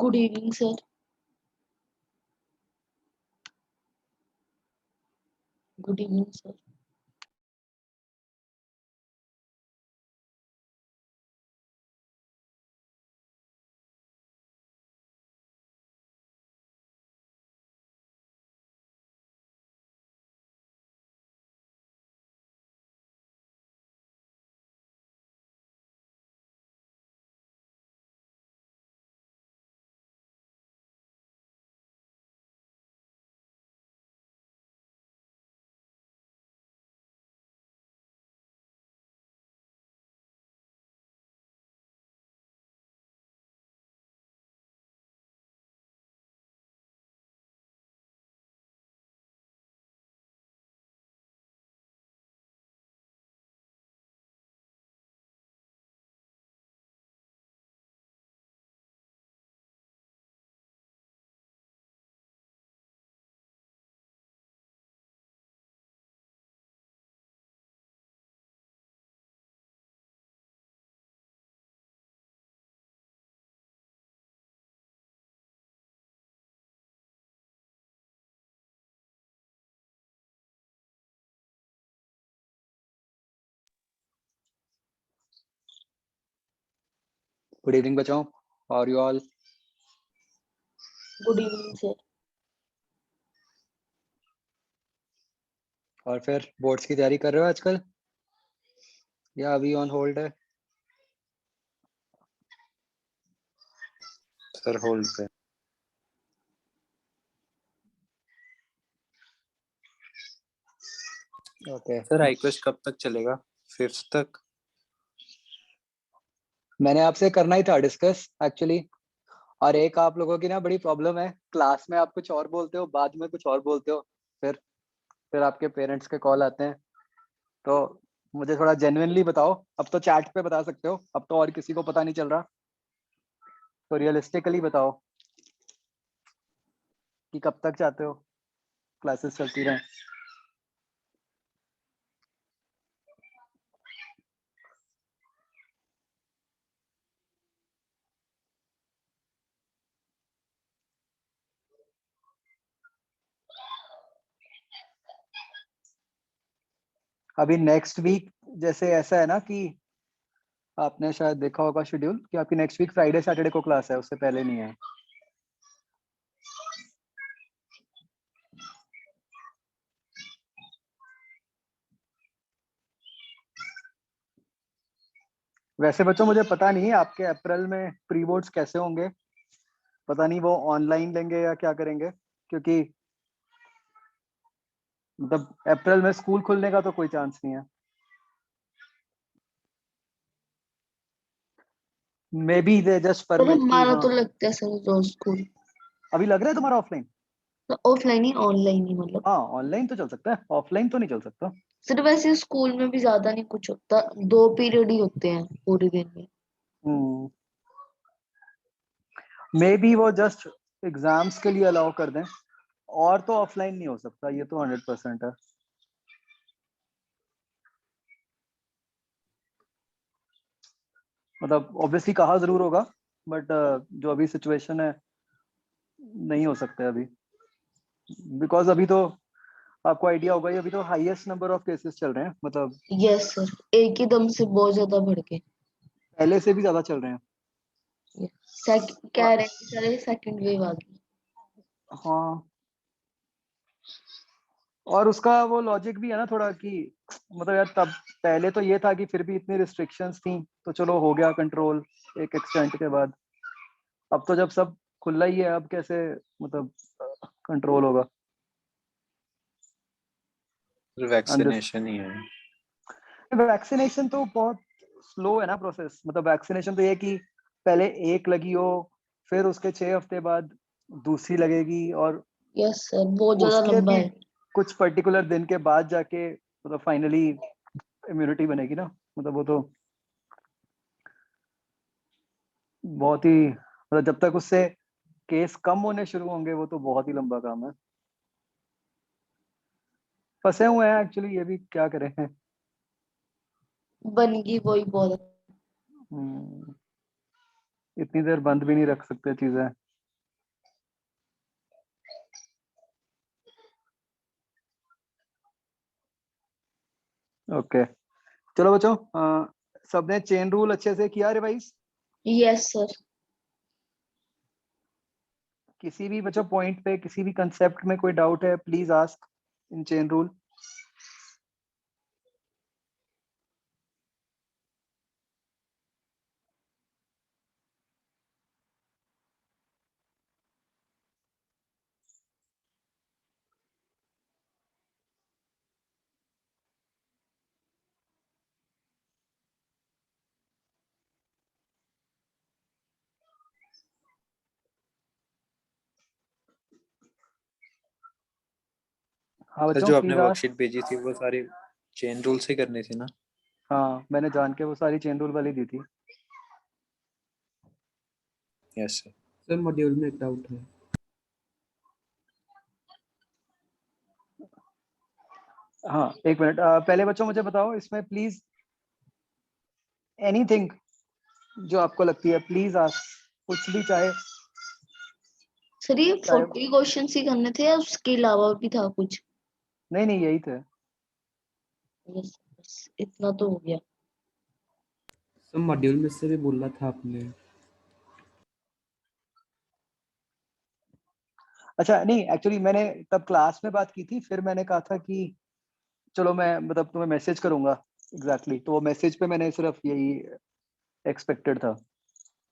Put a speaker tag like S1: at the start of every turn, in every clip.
S1: Good evening sir. Good evening sir.
S2: Good evening बच्चों, how are you all?
S1: Good evening sir.
S2: और फिर boards की तैयारी कर रहे हो आजकल या अभी ऑन होल्ड है?
S3: सर होल्ड पे।
S2: ओके
S3: सर आईक्वेस्ट कब तक चलेगा? 5th तक?
S2: मैंने आपसे करना ही था डिस्कस एक्चुअली। और एक आप लोगों की ना बड़ी प्रॉब्लम है, क्लास में आप कुछ और बोलते हो, बाद में कुछ और बोलते हो, फिर आपके पेरेंट्स के कॉल आते हैं। तो मुझे थोड़ा जेन्युइनली बताओ। अब तो चैट पे बता सकते हो, अब तो और किसी को पता नहीं चल रहा। तो रियलिस्टिकली बताओ कि कब तक चाहते हो क्लासेस चलती रहें? अभी नेक्स्ट वीक जैसे ऐसा है ना कि आपने शायद देखा होगा शेड्यूल कि आपकी नेक्स्ट वीक फ्राइडे सैटरडे को क्लास है, उससे पहले नहीं है। वैसे बच्चों मुझे पता नहीं आपके अप्रैल में प्री बोर्ड्स कैसे होंगे, पता नहीं वो ऑनलाइन लेंगे या क्या करेंगे, क्योंकि मतलब अप्रैल में स्कूल खुलने का तो कोई चांस नहीं है। May be they just
S1: sir
S2: permit की
S1: हमारा
S2: हाँ।
S1: तो लगता है सर रोज स्कूल
S2: अभी लग रहा है तुम्हारा ऑफलाइन?
S1: ऑफलाइन ही ऑनलाइन ही मतलब।
S2: हाँ ऑनलाइन तो चल सकता है, ऑफलाइन तो नहीं चल सकता।
S1: सर वैसे स्कूल में भी ज्यादा नहीं कुछ होता, 2 पीरियड ही होते हैं पूरे दिन में।
S2: मे बी वो जस्ट एग्जाम्स के लिए अलाउ कर दें, और तो ऑफलाइन नहीं हो सकता, ये तो 100% है। मतलब ऑब्वियसली कहा जरूर होगा, बट जो अभी सिचुएशन है नहीं हो सकता है अभी, बिकॉज अभी तो आपको आइडिया होगा ये अभी तो हाईएस्ट नंबर ऑफ केसेस चल रहे हैं, मतलब
S1: यस सर, एक ही दम से बहुत ज्यादा बढ़ के
S2: पहले से भी ज्यादा चल रहे हैं।
S1: कह रहे हैं कि सर सेकंड वेव आ गई।
S2: हाँ, और उसका वो लॉजिक भी है ना थोड़ा कि मतलब यार तब पहले तो ये था कि फिर भी इतनी रिस्ट्रिक्शंस थी तो चलो हो गया कंट्रोल एक एक्सटेंट के बाद। अब तो जब सब खुला ही है, अब कैसे मतलब कंट्रोल होगा?
S3: वैक्सीनेशन ही है।
S2: वैक्सीनेशन तो बहुत स्लो है ना प्रोसेस, मतलब वैक्सीनेशन तो ये कि पहले एक लगी हो, फिर उसके 6 हफ्ते बाद दूसरी लगेगी, और
S1: यस सर बहुत ज्यादा
S2: उसके
S1: लंबा
S2: भी
S1: है।
S2: कुछ पर्टिकुलर दिन के बाद जाके मतलब फाइनली इम्यूनिटी बनेगी ना। मतलब वो तो बहुत ही मतलब जब तक उससे केस कम होने शुरू होंगे वो तो बहुत ही लंबा काम है। फंसे हुए हैं एक्चुअली, ये भी क्या करें।
S1: बनेगी वही बहुत।
S2: हम्म, इतनी देर बंद भी नहीं रख सकते चीजें। ओके, चलो बच्चों, सबने चेन रूल अच्छे से किया रिवाइज?
S1: Yes sir.
S2: किसी भी बच्चों पॉइंट पे, किसी भी कंसेप्ट में कोई डाउट है, please ask in chain rule. हाँ
S3: सर
S2: बच्चों,
S3: जो आपने
S2: प्लीज आस्क।
S3: वर्कशीट भेजी थी वो सारी चेन रूल से करनी थी ना?
S2: हाँ, मैंने जान के वो सारी चेन रूल वाली दी थी।
S3: Yes sir.
S4: सर मॉड्यूल में एक डाउट है।
S2: हाँ, एक मिनट, पहले बच्चों मुझे बताओ इसमें प्लीज एनीथिंग जो आपको लगती है, प्लीज आस्क, कुछ भी, चाहे
S1: सर ये
S2: चाहे
S1: 40 क्वेश्चन ही करने थे या उसके अलावा भी था कुछ?
S2: नहीं नहीं, यही थे।
S1: यस, बस इतना तो हो गया।
S4: सर मॉड्यूल में से भी बोलना था आपने।
S2: अच्छा, नहीं एक्चुअली मैंने तब क्लास में बात की थी, फिर मैंने कहा था कि चलो मैं मतलब तुम्हें मैसेज करूंगा एग्जैक्टली, तो वो मैसेज पे मैंने सिर्फ यही एक्सपेक्टेड था।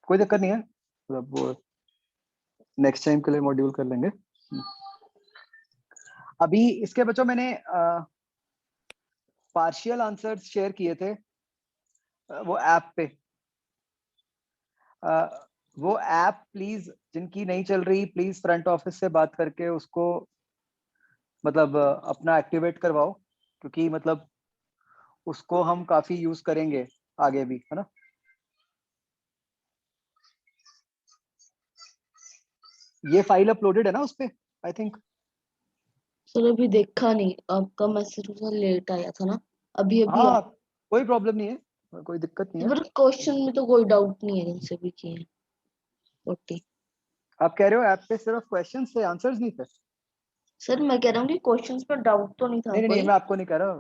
S2: कोई दिक्कत नहीं है, मतलब वो नेक्स्ट टाइम के लिए मॉड्यूल कर लेंगे। अभी इसके बच्चों मैंने पार्शियल आंसर्स शेयर किए थे वो ऐप पे। वो ऐप प्लीज जिनकी नहीं चल रही, प्लीज फ्रंट ऑफिस से बात करके उसको मतलब अपना एक्टिवेट करवाओ, क्योंकि मतलब उसको हम काफी यूज करेंगे आगे भी, है ना। ये फाइल अपलोडेड है ना उस पे, आई थिंक।
S1: सर अभी देखा नहीं, आपका मैसेज थोड़ा लेट आया था ना, अभी अभी
S2: हाँ, कोई प्रॉब्लम नहीं है, कोई दिक्कत नहीं है।
S1: पर क्वेश्चन में तो कोई डाउट नहीं है जिनसे भी किए हैं 40।
S2: आप कह रहे हो ऐप पे सिर्फ क्वेश्चन से आंसर्स नहीं थे?
S1: सर मैं कह रहा हूँ कि क्वेश्चंस पर डाउट तो नहीं था
S2: नहीं नहीं नहीं,
S1: कोई।
S2: मैं आपको नहीं कह रहा,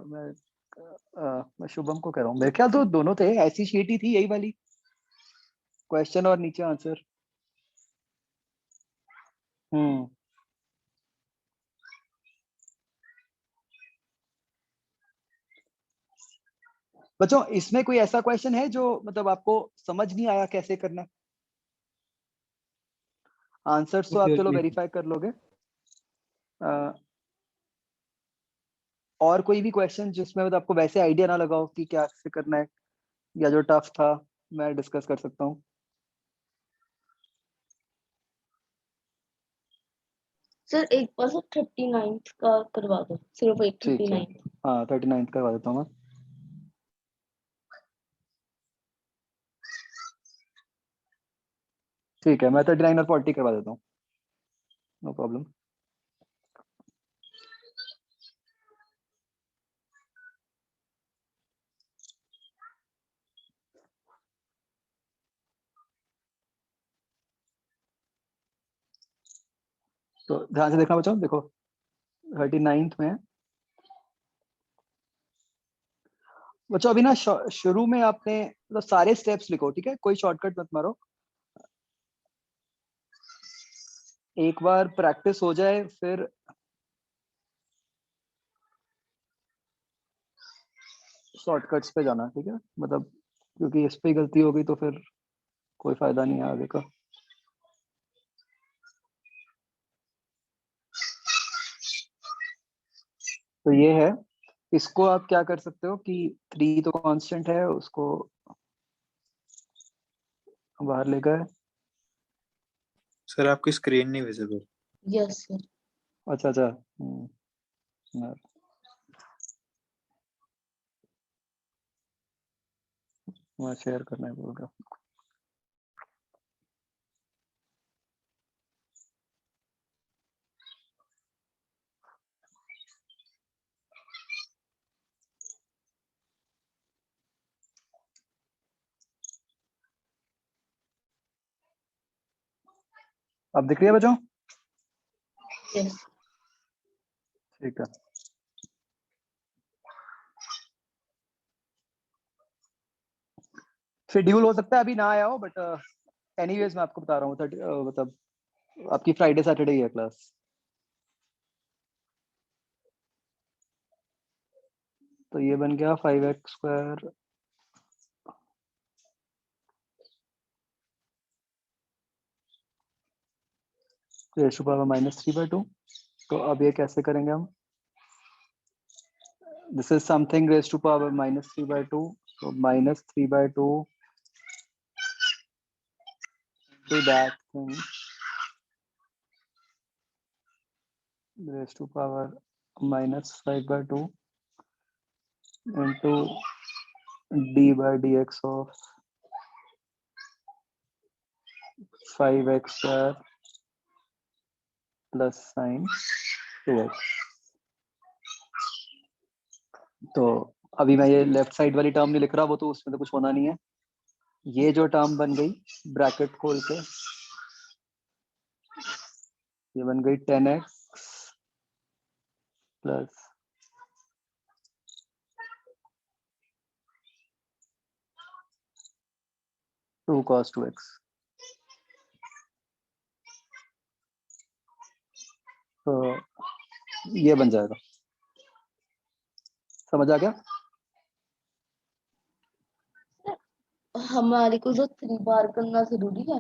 S2: मैं शुभम को कह रहा हूँ। मेरे ख्याल तो दोनों थे, ऐसी शीट ही थी, यही वाली, क्वेश्चन और नीचे आंसर। हम्म। बच्चों इसमें कोई ऐसा क्वेश्चन है जो मतलब आपको समझ नहीं आया कैसे करना है? आंसर्स तो आप
S4: मॉड्यूल
S2: चलो
S4: में
S2: वेरीफाई कर लोगे। अ, और कोई भी क्वेश्चन जिसमें मतलब आपको वैसे आइडिया ना लगाओ कि क्या से करना है, या जो टफ था, मैं डिस्कस कर सकता हूँ।
S1: सर एक बार सर 39th का करवा दो, सिर्फ एक
S2: ठीक है,
S1: 39th।
S2: हाँ 39 करवा देता हूँ मैं। ठीक है, मैं 39 और 40 करवा देता हूँ, नो प्रॉब्लम। तो ध्यान से देखना बच्चों, देखो 39th में बच्चों अभी ना शुरू में आपने मतलब सारे स्टेप्स लिखो, ठीक है, कोई शॉर्टकट मत मारो। एक बार प्रैक्टिस हो जाए फिर शॉर्टकट्स पे जाना, ठीक है, मतलब क्योंकि इस पे गलती हो गई तो फिर कोई फायदा नहीं है आगे का। तो ये है, इसको आप क्या कर सकते हो कि 3 तो कांस्टेंट है, उसको बाहर ले गए।
S3: सर आपकी स्क्रीन नहीं विजिबल।
S1: Yes sir.
S2: अच्छा अच्छा, मैं शेयर करना है बोल रहा। अब दिख रही है बच्चों?
S1: यस।
S2: ठीक है। शेड्यूल हो सकता है अभी ना आया हो, बट एनीवेज मैं आपको बता रहा हूँ, मतलब आपकी फ्राइडे सैटरडे ही है क्लास। तो ये बन गया 5x² रेज़ टू पावर -3/2। तो अब ये कैसे करेंगे हम? This is something raise to power -3/2, so -3/2 to that thing raised to power -5/2 into d/dx of 5x² plus sin 2x। तो अभी मैं ये लेफ्ट साइड वाली टर्म नहीं लिख रहा, वो तो उसमें तो कुछ होना नहीं है। ये जो टर्म बन गई ब्रैकेट खोल के, ये बन गई 10x प्लस 2 cos 2x। तो ये बन जाएगा। समझ आ गया?
S1: हमारे को जो 3 बार करना जरूरी है?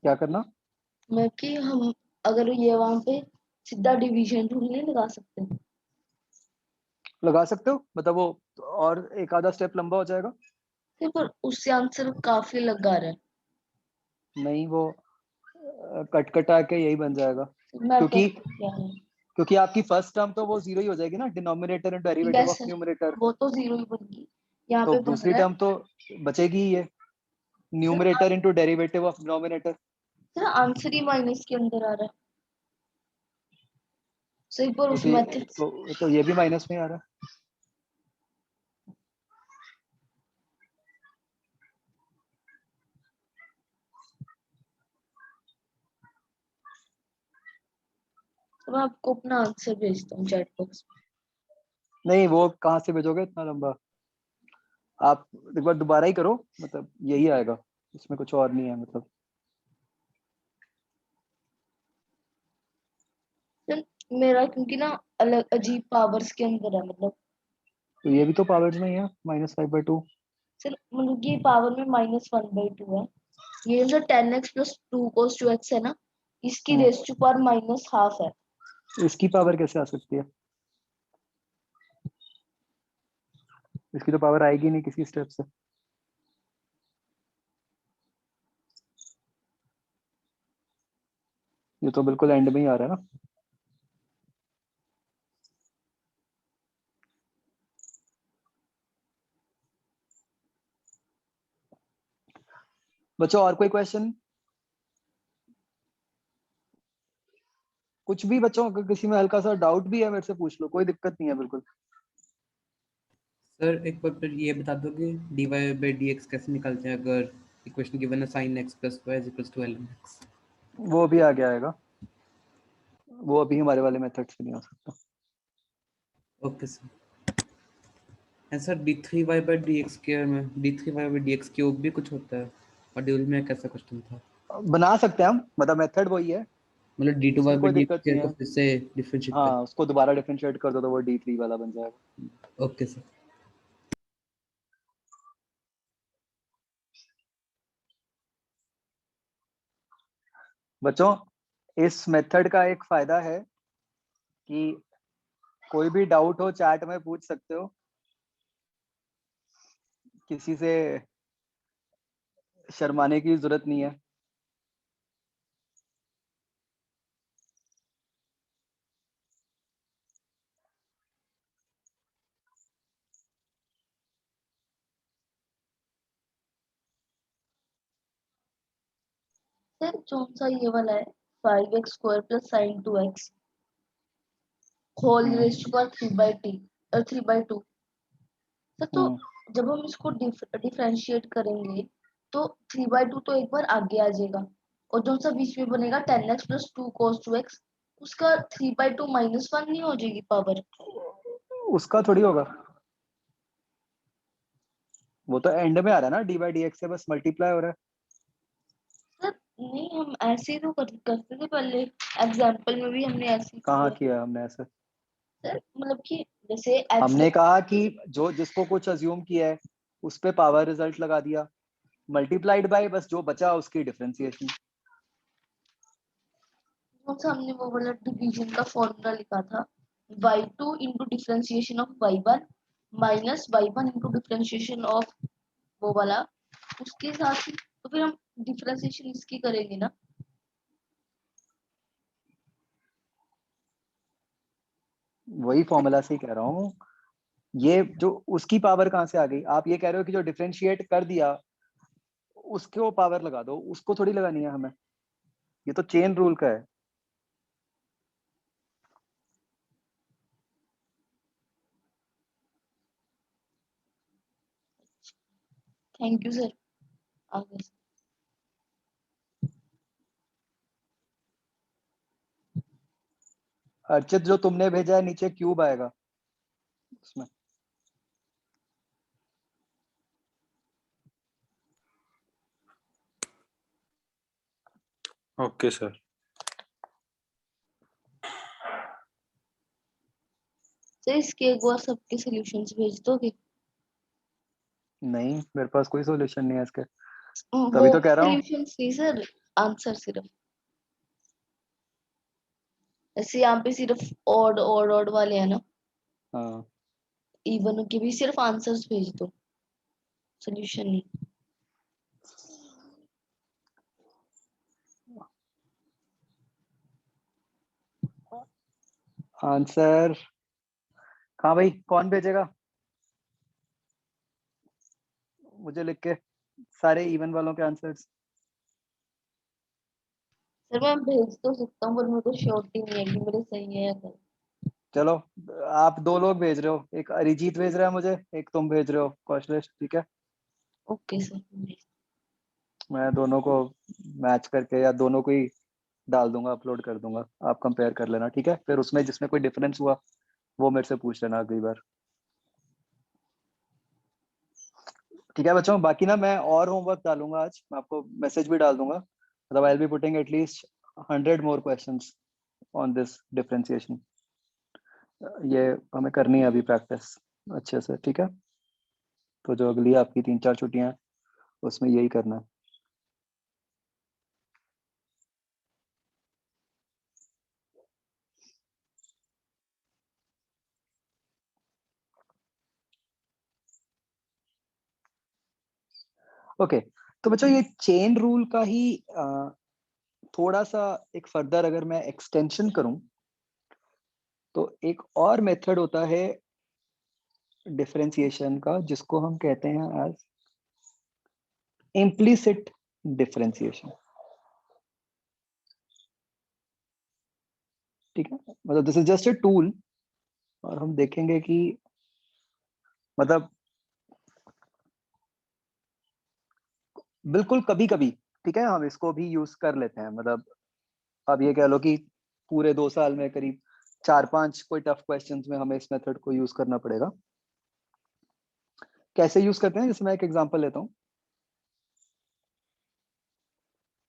S2: क्या करना?
S1: मैं कि हम अगर ये वहां पे सीधा डिवीजन रूल नहीं लगा सकते?
S2: लगा सकते हो, मतलब वो और एक आधा स्टेप लंबा हो जाएगा।
S1: नहीं, पर उससे आंसर काफी लगा रहा है।
S2: नहीं, वो कट कटा के यही बन जाएगा, क्योंकि
S1: मैथड क्या है?
S2: क्योंकि आपकी फर्स्ट टर्म तो वो जीरो ही हो जाएगी ना, डिनोमिनेटर एंड डेरिवेटिव ऑफ
S1: वैसे
S2: न्यूमरेटर।
S1: वो तो जीरो ही बनेगी। यहाँ
S2: तो
S1: पे बन
S2: दूसरी
S1: रहा है
S2: टर्म तो बचेगी ही, ये numerator into derivative of denominator.
S1: Sir, answer he minus के अंदर आ रहा है। सो एक बार उस
S2: तो,
S1: मेथड
S2: तो ये भी माइनस में आ रहा है।
S1: तो मैं आपको अपना आंसर भेजता हूँ चैट बॉक्स में।
S2: नहीं, वो कहाँ से भेजोगे इतना लंबा? आप एक बार दोबारा ही करो, मतलब यही आएगा, इसमें कुछ और नहीं है मतलब।
S1: सर, मेरा क्योंकि ना अलग अजीब पावर्स के अंदर है, मतलब
S2: तो ये भी तो पावर्स में ही है, -5/2।
S1: सर मतलब ये पावर में -1/2 है। ये जो 10x प्लस 2 cos 2x है ना, इसकी रेस टू पावर -12 है।
S2: इसकी पावर कैसे आ सकती है? इसकी तो पावर आएगी नहीं किसी स्टेप से। ये तो बिल्कुल एंड में ही आ रहा है ना। बच्चों और कोई क्वेश्चन? कुछ भी बच्चों, अगर किसी में हल्का सा डाउट भी है मेरे से पूछ लो, कोई दिक्कत नहीं है बिल्कुल।
S4: सर एक बार फिर ये बता दोगे dy/dx कैसे निकालते हैं अगर इक्वेशन गिवन है sin x + y = ln x?
S2: वो भी आगे आएगा, वो अभी हमारे वाले मेथड से नहीं हो सकता।
S4: Okay sir. And sir d3y/dx² में d3y/dx³ भी कुछ होता है? मॉड्यूल में कैसा क्वेश्चन था?
S2: बना सकते हैं हम, मतलब मेथड वही है,
S4: मतलब
S2: उसमें कोई दिक्कत नहीं
S4: d2y/dx² को
S2: है।
S4: फिर से डिफरेंशिएट कर।
S2: हाँ, उसको दोबारा डिफरेंशिएट कर दो तो वो D3 वाला बन जाएगा।
S4: Okay sir.
S2: बच्चों, इस मेथड का एक फायदा है कि कोई भी डाउट हो चैट में पूछ सकते हो, किसी से शर्माने की जरूरत नहीं है।
S1: सर कौन सा ये वाला है? 5x² plus sin 2x whole raise to power 3/2। Sir तो जब हम इसको डिफरेंशिएट करेंगे तो 3/2 तो एक बार आगे आ जाएगा, और जो सा बीच में बनेगा 10x प्लस 2 cos 2x, उसका 3/2 -1 नहीं हो जाएगी पावर?
S2: उसका थोड़ी होगा, वो तो एंड में आ रहा है ना, डी बाई डी एक्स से बस मल्टीप्लाई हो रहा है।
S1: सर नहीं, हम ऐसे ही तो करते थे पहले, एग्जाम्पल में भी हमने ऐसे ही
S2: कहाँ
S1: किया
S2: किया हमने ऐसे?
S1: सर। मतलब कि जैसे
S2: हमने कहा कि जो जिसको कुछ अज्यूम किया है उस पे पावर रिजल्ट लगा दिया, मल्टीप्लाइड बाय बस जो बचा उसकी डिफरेंशिएशन।
S1: हमने वो वाला डिवीजन का फॉर्मूला लिखा था, y2 into differentiation of y1 minus y1 into differentiation of वो वाला, उसके साथ ही तो फिर हम डिफरेंशिएशन इसकी करेंगे ना।
S2: वही फॉर्मूला से ही कह रहा हूँ, ये जो उसकी पावर कहाँ से आ गई? आप ये कह रहे हो कि जो डिफरेंशिएट कर दिया उसके वो पावर लगा दो, उसको थोड़ी लगानी है हमें, ये तो चेन रूल का है।
S1: थैंक यू सर, आगे।
S2: अर्चित जो तुमने भेजा है नीचे क्यूब आएगा उसमें।
S3: Okay sir.
S1: सर इसके एक बार सबके सॉल्यूशंस भेज दोगे?
S2: नहीं, मेरे पास कोई सॉल्यूशन नहीं है इसके,
S1: वो
S2: तभी तो कह रहा हूँ।
S1: सॉल्यूशंस नहीं सर, आंसर सिर्फ। ऐसे यहाँ पे सिर्फ ऑड ऑड ऑड वाले हैं ना,
S2: हाँ
S1: इवन के भी सिर्फ आंसर्स भेज दो, सॉल्यूशन नहीं।
S2: आंसर हाँ भाई, कौन भेजेगा मुझे लिख के सारे इवन वालों के आंसर्स?
S1: सर मैं भेज तो सकता हूँ, पर मेरे को श्योरिटी नहीं है कि मेरे सही है या गलत।
S2: चलो, आप दो लोग भेज रहे हो, एक अरिजीत भेज रहा है मुझे, एक तुम भेज रहे हो कौशलेश, ठीक है।
S1: Okay sir.
S2: मैं दोनों को मैच करके या दोनों को ही डाल दूंगा, अपलोड कर दूंगा, आप कंपेयर कर लेना, ठीक है। फिर उसमें जिसमें कोई डिफरेंस हुआ वो मेरे से पूछ लेना अगली बार, ठीक है बच्चों। बाकी ना मैं और होमवर्क डालूंगा आज, मैं आपको मैसेज भी डाल दूंगा, मतलब आई will be putting at least 100 more questions on this differentiation. ये हमें करनी है अभी प्रैक्टिस अच्छे से, ठीक है। तो जो अगली आपकी 3-4 छुट्टियां हैं उसमें यही करना है। ओके, तो बच्चों ये चेन रूल का ही थोड़ा सा एक फर्दर अगर मैं एक्सटेंशन करूं, तो एक और मेथड होता है डिफरेंशिएशन का जिसको हम कहते हैं एज इम्प्लिसिट डिफरेंशिएशन, ठीक है। मतलब this is just a tool, और हम देखेंगे कि मतलब बिल्कुल कभी कभी, ठीक है, हम इसको भी यूज कर लेते हैं। मतलब अब ये कह लो कि पूरे 2 साल में करीब 4-5 कोई टफ क्वेश्चंस में हमें इस मेथड को यूज करना पड़ेगा। कैसे यूज करते हैं, जैसे मैं एक एग्जांपल लेता हूँ।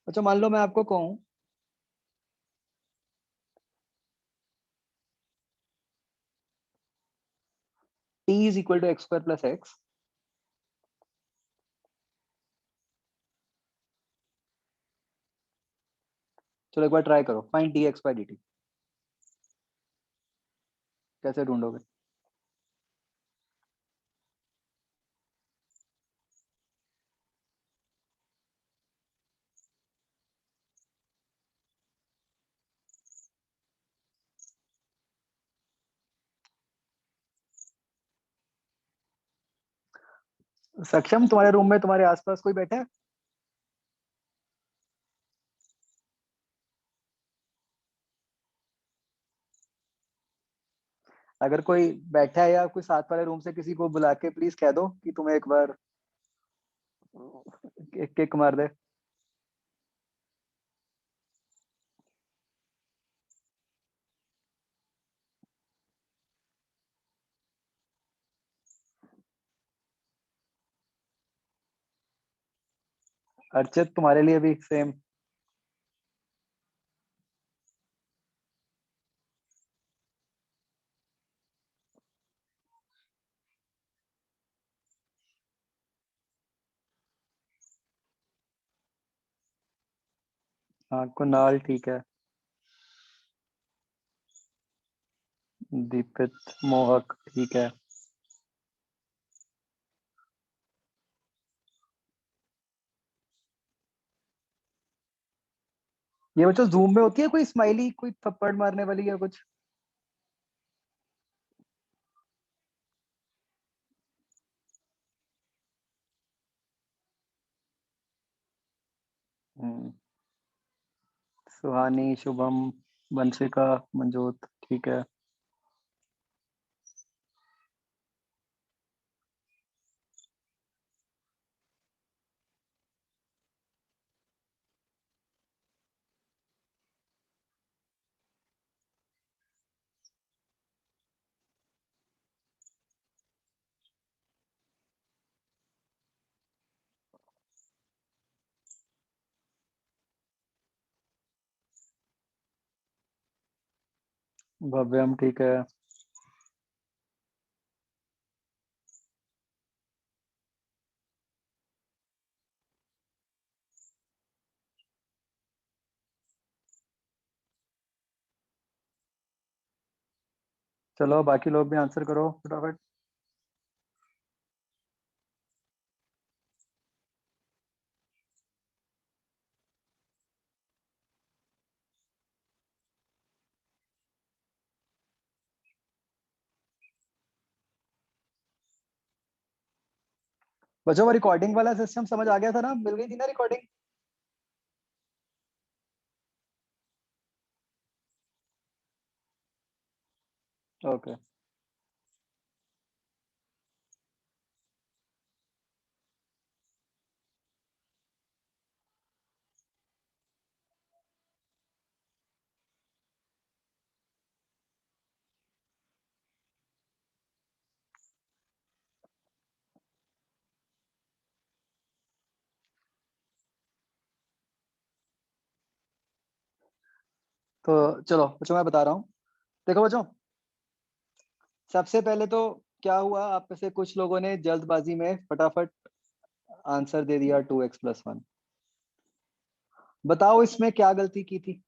S2: अच्छा मान लो मैं आपको कहूँ t is equal to X square plus X. चलो एक बार ट्राई करो, find D X by D T, कैसे ढूंढोगे? सक्षम, तुम्हारे रूम में तुम्हारे आसपास कोई बैठा है? अगर कोई बैठा है या कोई साथ वाले रूम से किसी को बुला के प्लीज कह दो कि तुम्हें एक बार एक किक मार दे। अर्चित तुम्हारे लिए भी सेम। हाँ कुणाल ठीक है। दीपित मोहक ठीक है। ये बच्चों जूम में होती है कोई स्माइली, कोई थप्पड़ मारने वाली या कुछ? हम्म, सुहानी, शुभम, वंशिका, मंजोत ठीक है। भव्यम ठीक है। चलो बाकी लोग भी आंसर करो फटाफट। बच्चों वो रिकॉर्डिंग वाला सिस्टम समझ आ गया था ना? मिल गई थी ना रिकॉर्डिंग? ओके। तो चलो बच्चों मैं बता रहा हूँ। देखो बच्चों, सबसे पहले तो क्या हुआ, आप में से कुछ लोगों ने जल्दबाजी में फटाफट आंसर दे दिया 2x+1। बताओ इसमें क्या गलती की थी?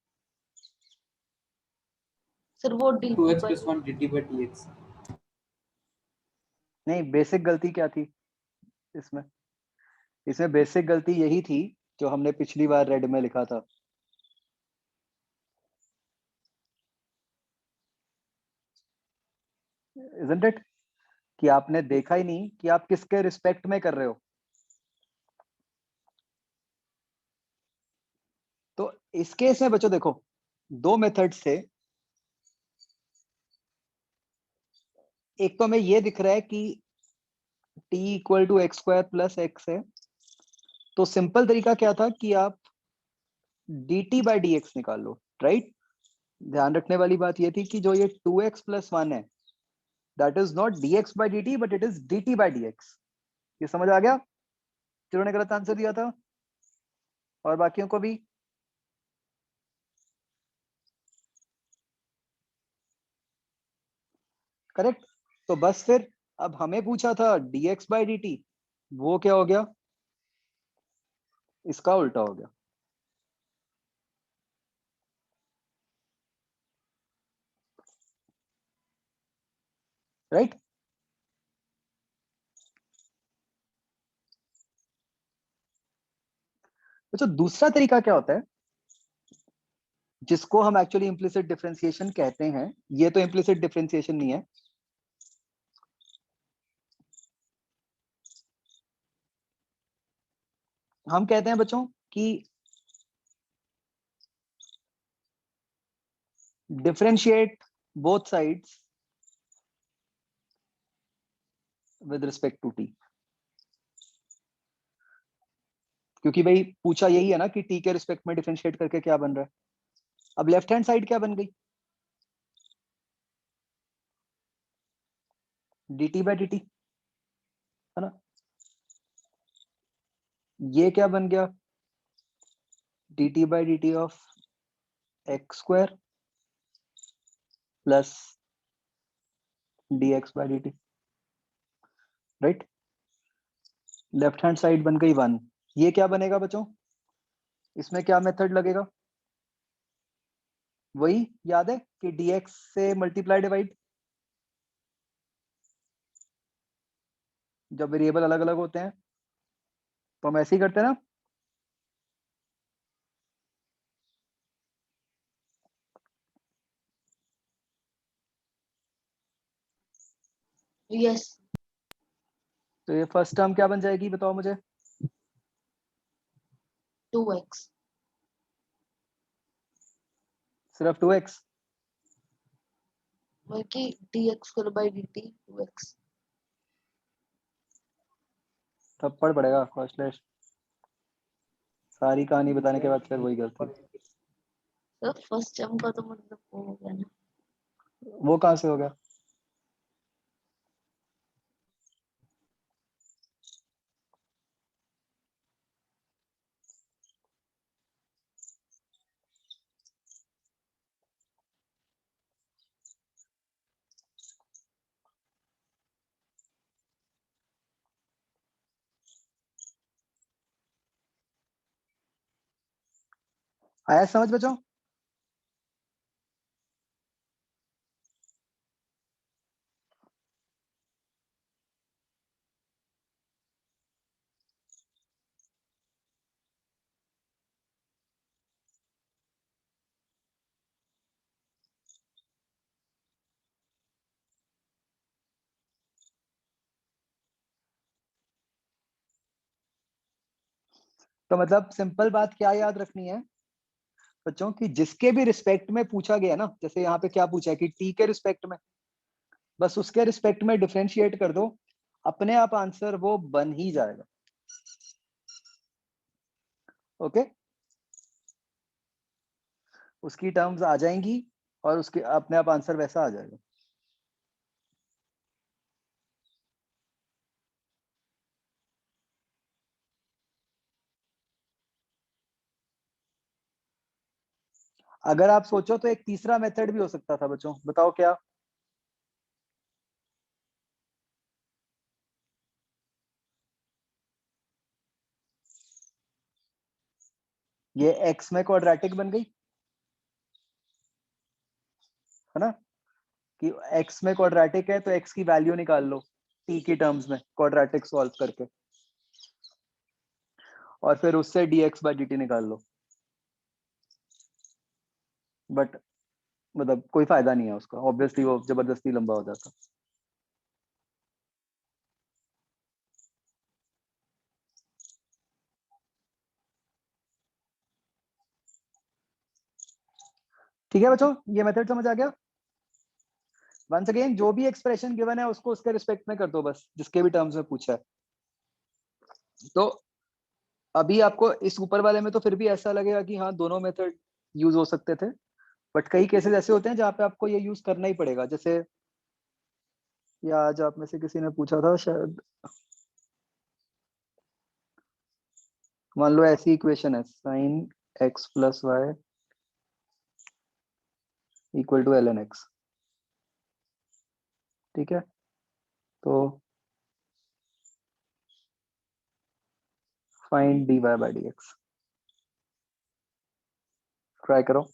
S1: सर वो D
S4: 2x plus 1 dt by dx।
S2: नहीं, बेसिक गलती क्या थी इसमें? इसमें बेसिक गलती यही थी जो हमने पिछली बार रेड में लिखा था। Isn't it? कि आपने देखा ही नहीं कि आप किसके रिस्पेक्ट में कर रहे हो। तो इस केस में बच्चों देखो, दो मेथड से। एक तो हमें ये दिख रहा है कि t equal to x² + x है। तो सिंपल तरीका क्या था कि आप dt बाई डी एक्स निकाल लो, राइट? ध्यान रखने वाली बात ये थी कि जो ये 2x+1 है, that is not dx by dt but it is dt by dx। ये समझ आ गया जिन्होंने गलत आंसर दिया था? और बाकियों को भी? करेक्ट। तो बस फिर अब हमें पूछा था dx बाई dt, वो क्या हो गया? इसका उल्टा हो गया, राइट? अच्छा, दूसरा तरीका क्या होता है जिसको हम एक्चुअली इम्प्लिसिट डिफरेंशिएशन कहते हैं? ये तो इम्प्लिसिट डिफरेंशिएशन नहीं है। हम कहते हैं बच्चों कि differentiate both sides with respect to T. क्योंकि भाई पूछा यही है ना कि टी के रिस्पेक्ट में डिफरेंशिएट करके क्या बन रहा है। अब लेफ्ट हैंड साइड क्या बन गई? dt बाई dt, है ना? ये क्या बन गया? dt by dt of x square plus dx by dt, right. Left hand side बन गई 1। ये क्या बनेगा बच्चों, इसमें क्या मेथड लगेगा, वही याद है कि dx से मल्टीप्लाई डिवाइड, जब वेरिएबल अलग अलग होते हैं तो हम ऐसे ही करते हैं ना।
S1: यस।
S2: तो ये फर्स्ट टर्म क्या बन जाएगी बताओ मुझे,
S1: 2x।
S2: सिर्फ 2x,
S1: बल्कि dx square by dt 2x।
S2: तब पढ़ पड़ेगा कॉस्टलेस, सारी कहानी बताने के बाद फिर वही गलती।
S1: सर फर्स्ट टर्म का तो मतलब वो हो गया ना।
S2: वो कहाँ से हो गया, आया समझ बच्चों। तो मतलब सिंपल बात क्या याद रखनी है बच्चों, कि जिसके भी रिस्पेक्ट में पूछा गया ना, जैसे यहाँ पे क्या पूछा है कि टी के रिस्पेक्ट में, बस उसके रिस्पेक्ट में डिफरेंशिएट कर दो, अपने आप आंसर वो बन ही जाएगा। ओके, उसकी टर्म्स आ जाएंगी और उसके अपने आप आंसर वैसा आ जाएगा। अगर आप सोचो तो एक तीसरा मेथड भी हो सकता था बच्चों, बताओ क्या, ये x में क्वाड्रेटिक बन गई है ना, कि x में क्वाड्रेटिक है तो x की वैल्यू निकाल लो t की टर्म्स में क्वाड्रेटिक सॉल्व करके, और फिर उससे dx बाई dt निकाल लो। बट मतलब कोई फायदा नहीं है उसका, ऑब्वियसली वो जबरदस्ती लंबा हो जाता। ठीक है बच्चों, ये मेथड समझ आ गया। वंस अगेन जो भी एक्सप्रेशन गिवन है उसको उसके रिस्पेक्ट में कर दो, बस जिसके भी टर्म्स में पूछा है। तो अभी आपको इस ऊपर वाले में तो फिर भी ऐसा लगेगा कि हाँ दोनों मेथड यूज हो सकते थे, बट कई केसेस ऐसे होते हैं जहाँ पे आपको ये यूज करना ही पड़ेगा। जैसे या आज आप में से किसी ने पूछा था शायद, मान लो ऐसी इक्वेशन है sine x plus Y equal to ln x, ठीक है, तो find dy by dx, try करो।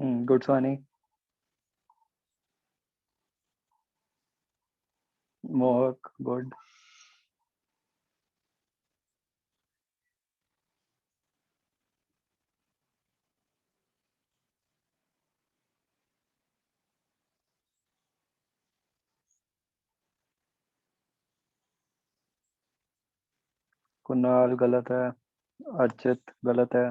S2: गुड सोनी। मोहक गुड। कुणाल गलत है। अर्चित गलत है।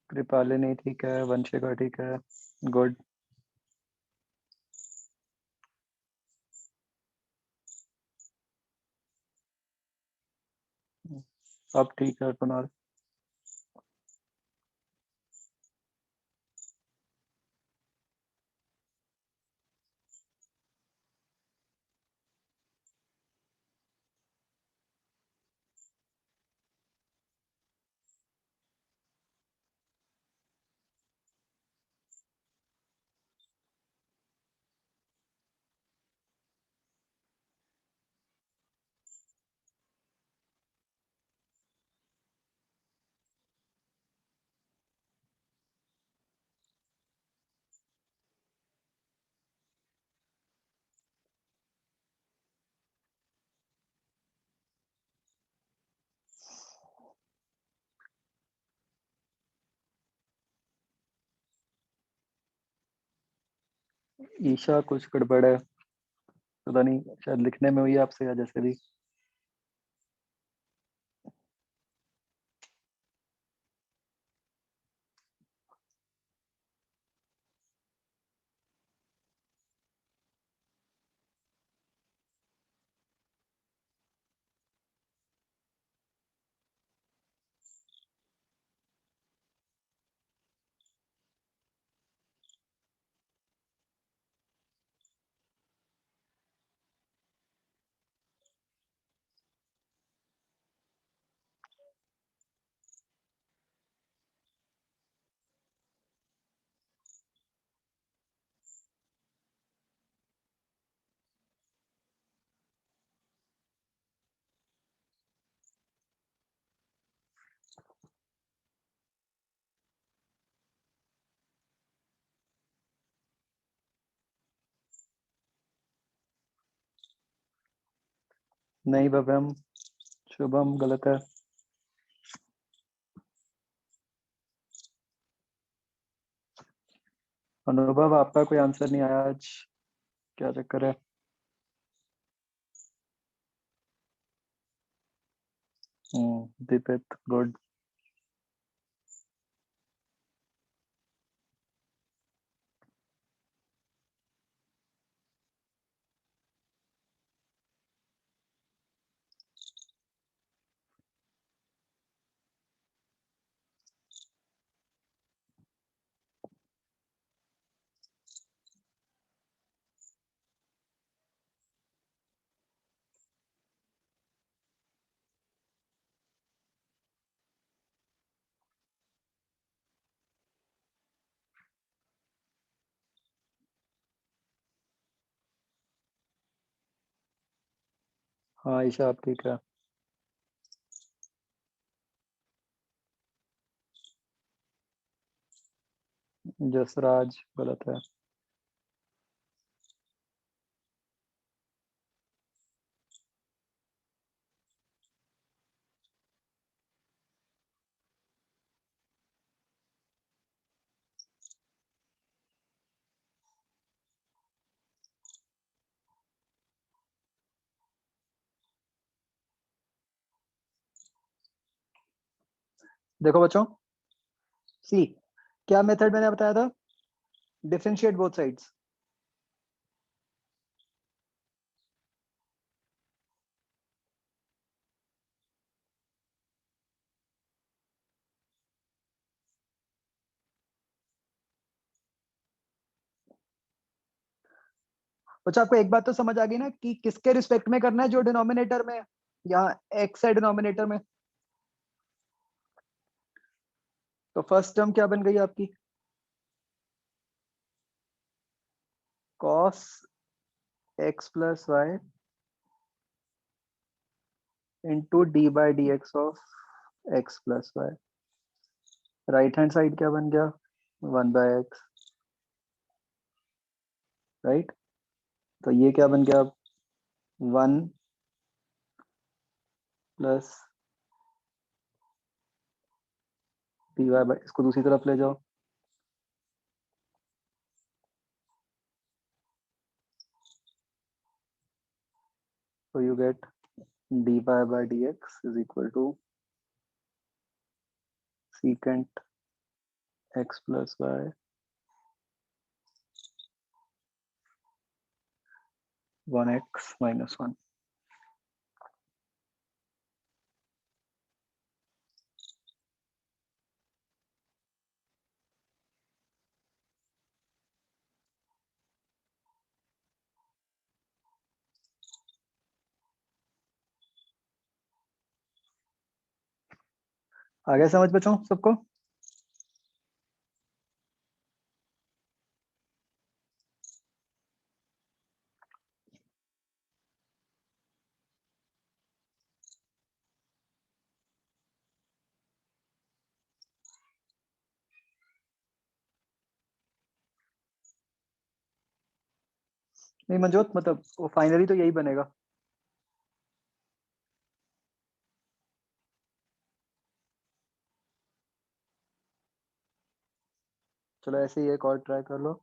S2: कृपालिनी ठीक है। वंशिका ठीक है। गुड। अब ठीक है कुणाल। ईशा कुछ गड़बड़ है, पता नहीं, शायद लिखने में हुई है आपसे या जैसे भी। नहीं भव्यम। शुभम गलत है। अनुभव आपका कोई आंसर नहीं आया आज, क्या चक्कर है? दीपित गुड। हाँ ईशा आप ठीक है। जसराज गलत है। देखो बच्चों, सी क्या मेथड मैंने बताया था? Differentiate both sides. अच्छा, आपको एक बात तो समझ आ गई ना कि किसके रिस्पेक्ट में करना है, जो डिनोमिनेटर में है या एक्स है डिनोमिनेटर में। तो फर्स्ट टर्म क्या बन गई आपकी, cos x plus Y into D by D X of X plus Y. Right hand side क्या बन गया, 1/x, राइट। तो ये क्या बन गया अब, 1 प्लस डी वाई बाई, इसको दूसरी तरफ ले जाओ, तो you get dy by dx is equal to secant x plus y 1x minus 1। आगे समझ बचाओ सबको। नहीं मंजोत, मतलब वो फाइनली तो यही बनेगा। चलो ऐसे ही एक और ट्राई कर लो।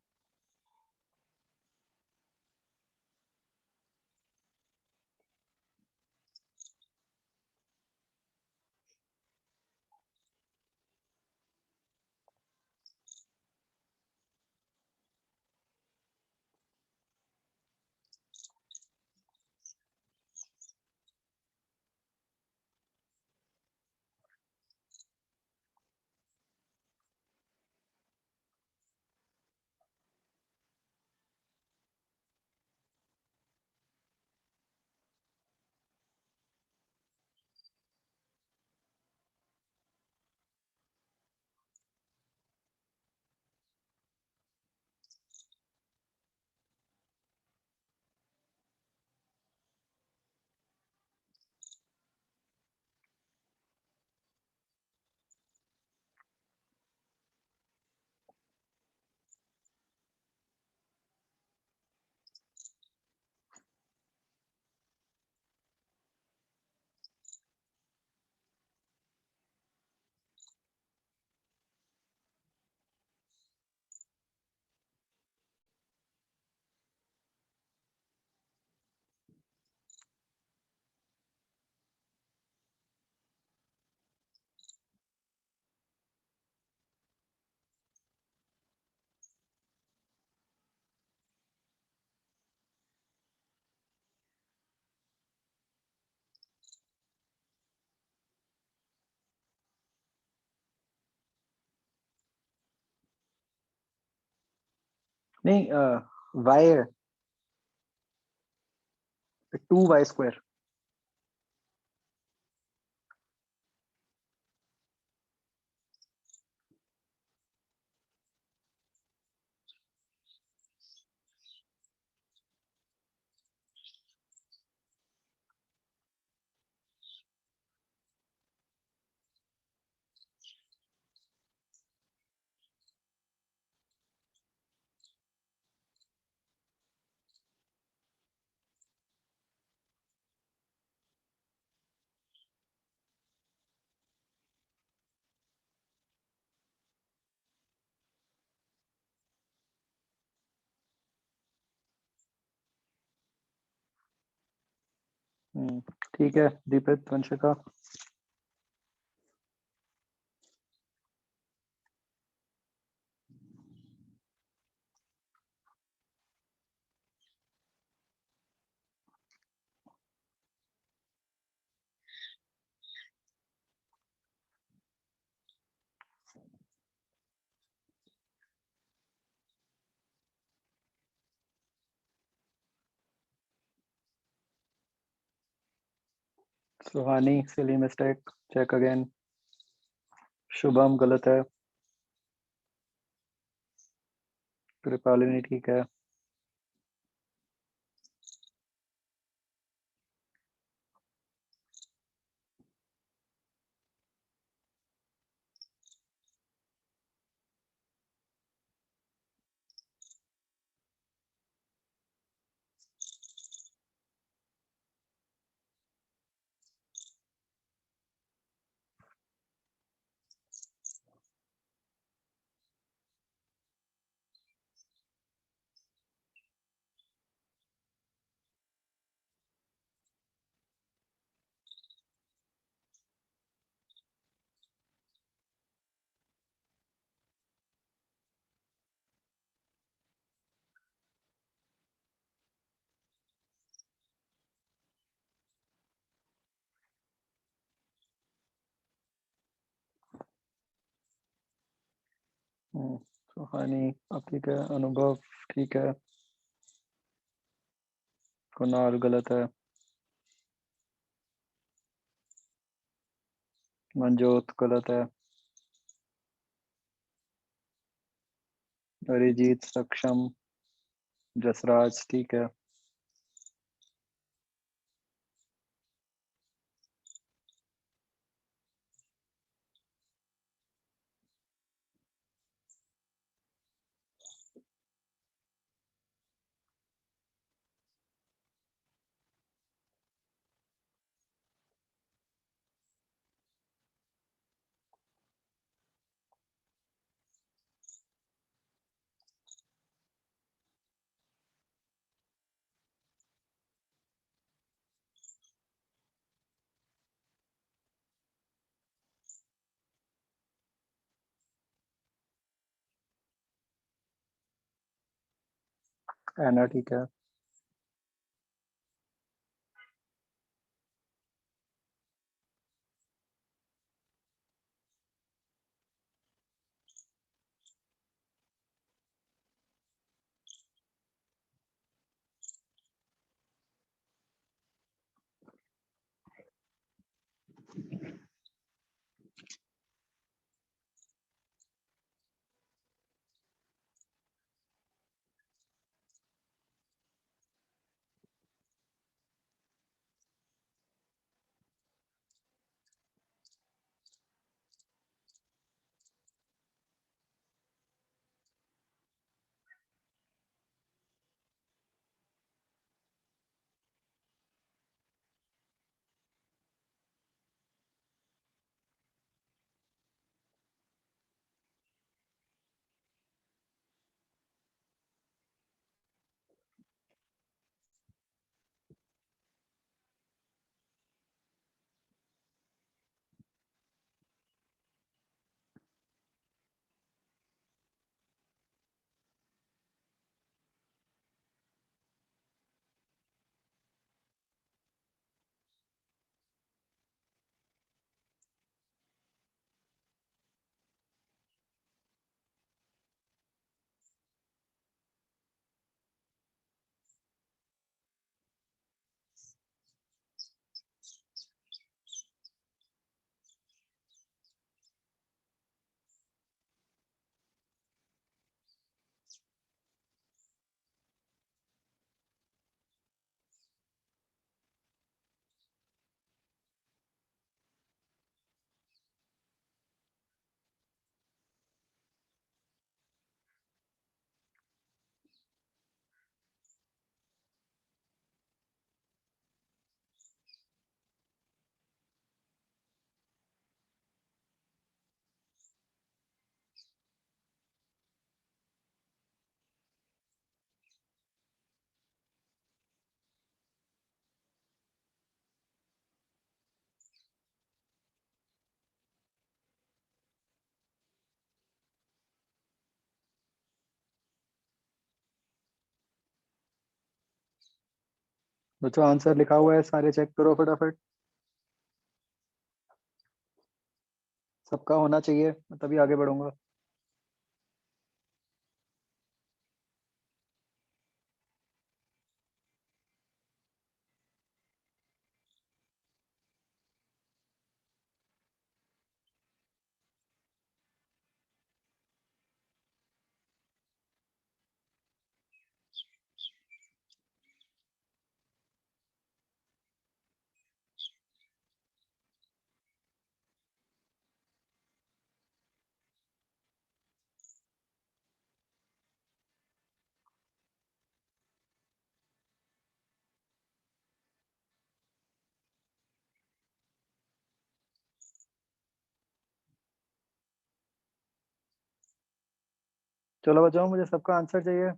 S2: नहीं वाई है 2y²। ठीक है Deepit Vanshika. Suhani silly mistake, check again. Shubham गलत है। कृपालिनी ठीक है। सुहानी अब ठीक है। अनुभव ठीक है। कुणाल गलत है। मंजोत गलत है। अरिजीत सक्षम। जसराज ठीक है। एना ठीक है। बच्चों आंसर लिखा हुआ है, सारे चेक करो फटाफट। सबका होना चाहिए, मैं तभी आगे बढ़ूंगा। चलो बच्चों, मुझे सबका आंसर चाहिए।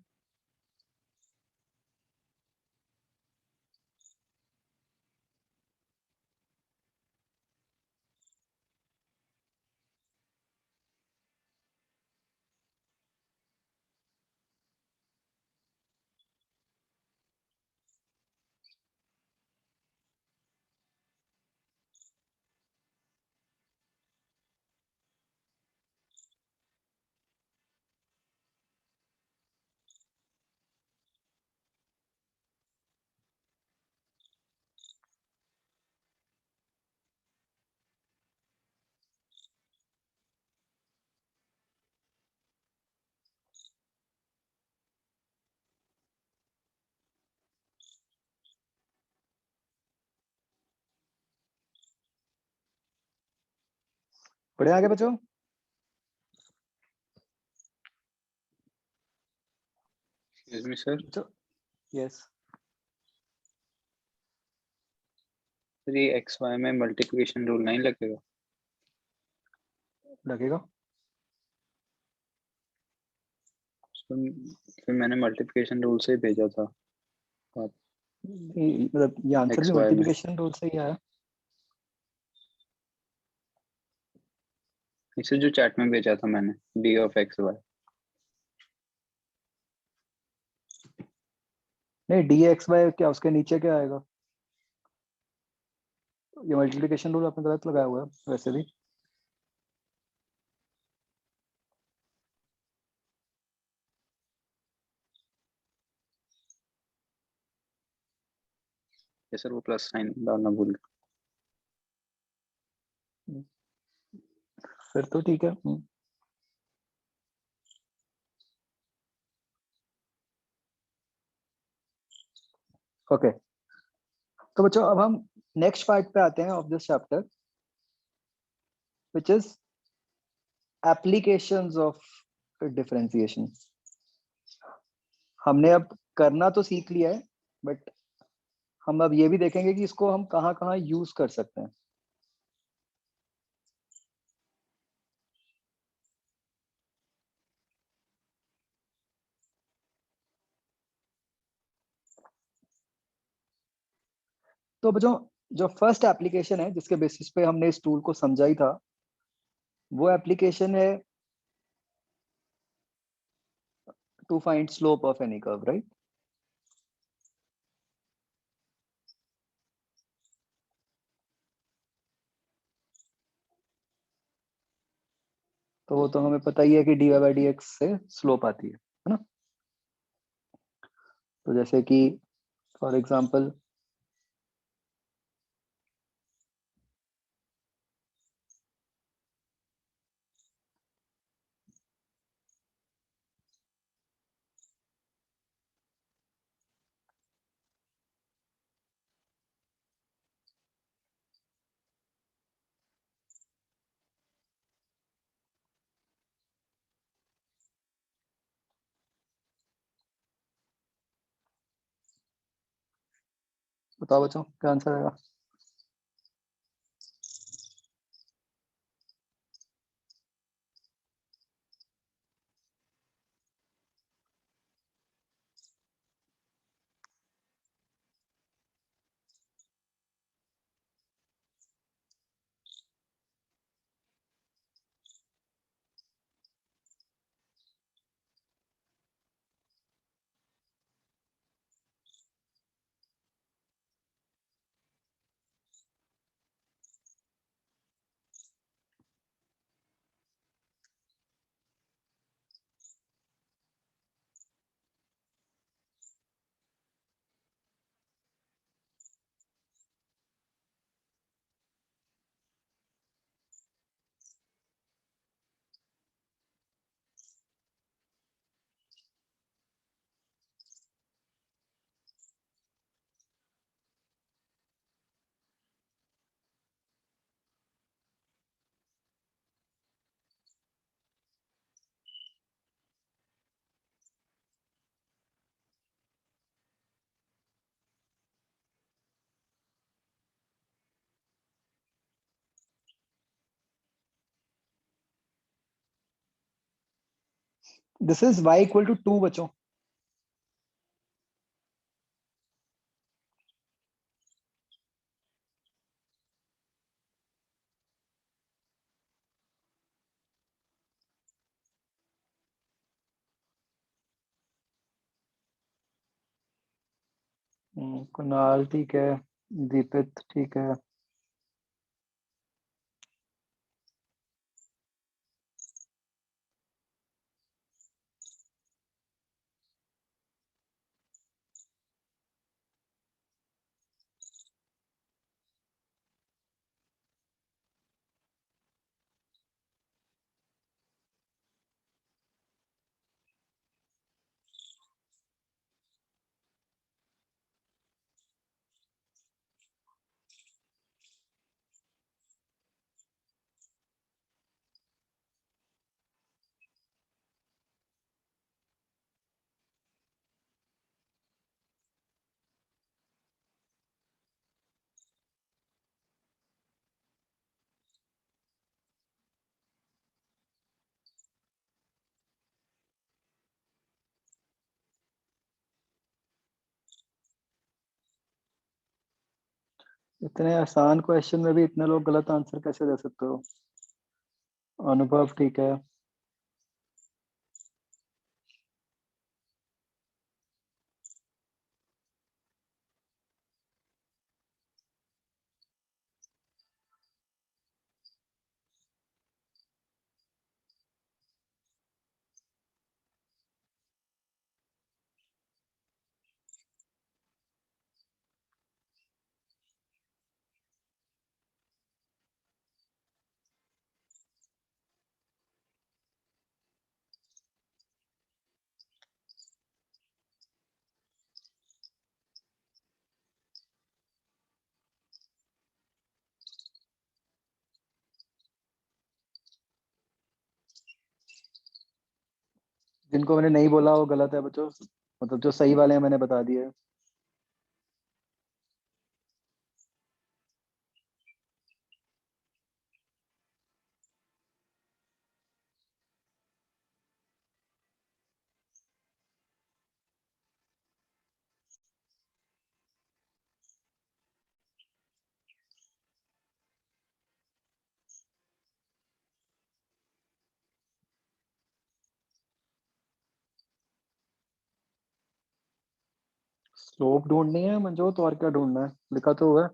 S2: बढ़िया, आगे बच्चों।
S3: एक्सक्यूज मी सर,
S2: बच्चों, यस।
S3: ये एक्स वाई में मल्टीप्लिकेशन रूल नहीं लगेगा?
S2: लगेगा।
S3: फिर मैंने मल्टीप्लिकेशन रूल से ही भेजा था
S2: मतलब ये आंसर भी
S3: XY में।
S2: मल्टीप्लिकेशन रूल से ही आया।
S3: इसे जो चैट में भेजा था मैंने, डी ऑफ एक्स वाई।
S2: नहीं, डी एक्स बाय क्या, उसके नीचे क्या आएगा? ये मल्टीप्लिकेशन रूल आपने गलत लगाया हुआ है वैसे भी।
S3: ये सर वो प्लस साइन डालना भूल गया।
S2: फिर तो ठीक है। ओके, तो बच्चों अब हम नेक्स्ट पार्ट पे आते हैं of this chapter, which is applications of differentiation. हमने अब करना तो सीख लिया है, बट हम अब ये भी देखेंगे कि इसको हम कहाँ कहाँ यूज कर सकते हैं। तो बच्चों, जो फर्स्ट एप्लीकेशन है जिसके बेसिस पे हमने इस टूल को समझा ही था, वो एप्लीकेशन है to find slope of any curve, right? तो वो तो हमें पता ही है कि dy बाई डी एक्स से स्लोप आती है ना? तो जैसे कि फॉर एग्जाम्पल बताओ बच्चों, क्या आंसर आएगा? This is y equal to 2 बच्चों। कुणाल ठीक है, दीपित ठीक है। इतने आसान क्वेश्चन में भी इतने लोग गलत आंसर कैसे दे सकते हो? अनुभव ठीक है। जिनको मैंने नहीं बोला वो गलत है बच्चों, मतलब जो सही वाले हैं मैंने बता दिए। स्लोप ढूंढनी है मंजोत, और क्या ढूंढना है? लिखा तो हुआ है।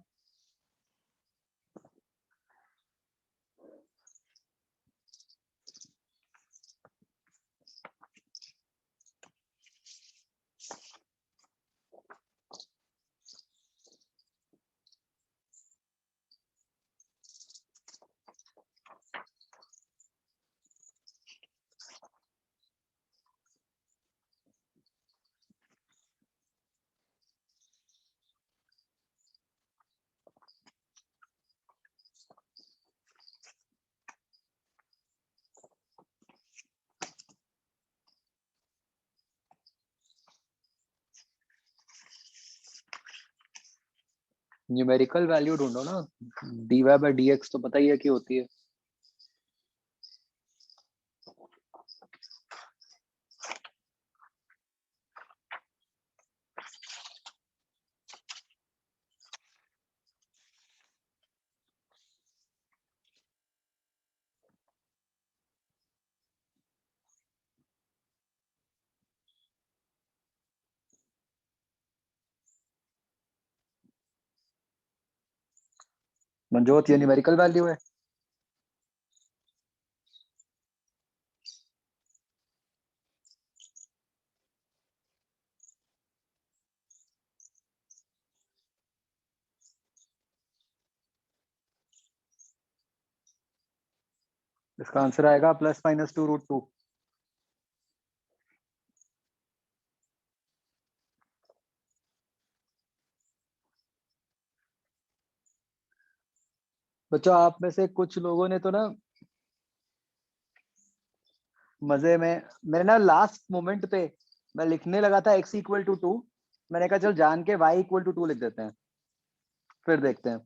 S2: न्यूमेरिकल वैल्यू ढूंढो ना, dy बाई dx तो पता ही है कि होती है। मंजोत ये न्यूमेरिकल वैल्यू है। इसका आंसर आएगा +-2√2। बच्चों आप में से कुछ लोगों ने तो ना मजे में, मेरे ना लास्ट मोमेंट पे मैं लिखने लगा था x इक्वल टू 2, मैंने कहा चल जान के y इक्वल टू 2 लिख देते हैं, फिर देखते हैं।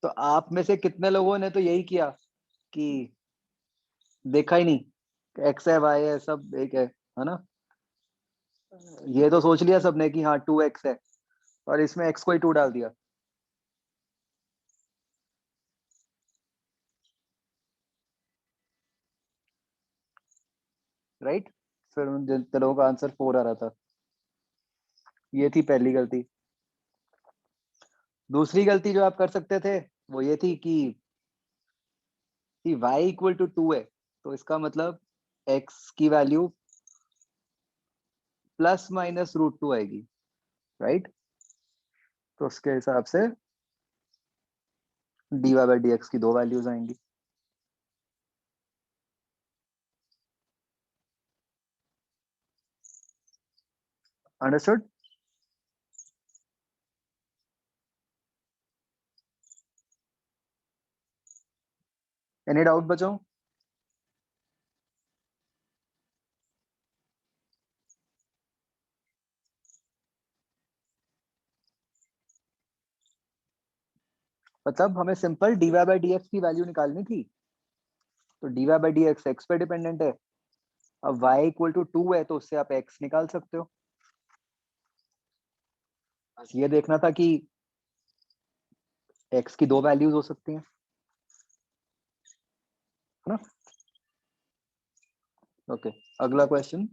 S2: तो आप में से कितने लोगों ने तो यही किया कि देखा ही नहीं, एक्स है वाई है सब एक है ना। ये तो सोच लिया सबने कि हाँ 2x है, और इसमें x को ही 2 डाल दिया। राइट, फिर उन जिन लोगों का आंसर 4 आ रहा था। ये थी पहली गलती। दूसरी गलती जो आप कर सकते थे वो ये थी कि y इक्वल टू 2 है, तो इसका मतलब x की वैल्यू प्लस माइनस रूट 2 आएगी। राइट, तो उसके हिसाब से dy बाई डी एक्स की दो वैल्यूज आएंगी। अंडरस्टूड। एनी डाउट बचाओ। मतलब हमें simple dy by D x की वैल्यू निकालनी थी, तो dy by D x x पे डिपेंडेंट है। अब y इक्वल टू 2 है तो उससे आप x निकाल सकते हो। बस ये देखना था कि x की दो वैल्यूज हो सकती हैं, है ना। ओके, अगला क्वेश्चन।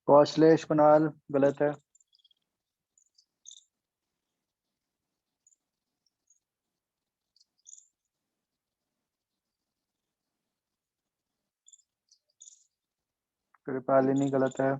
S2: कौशलेश कुणाल गलत है। कृपालिनी गलत है।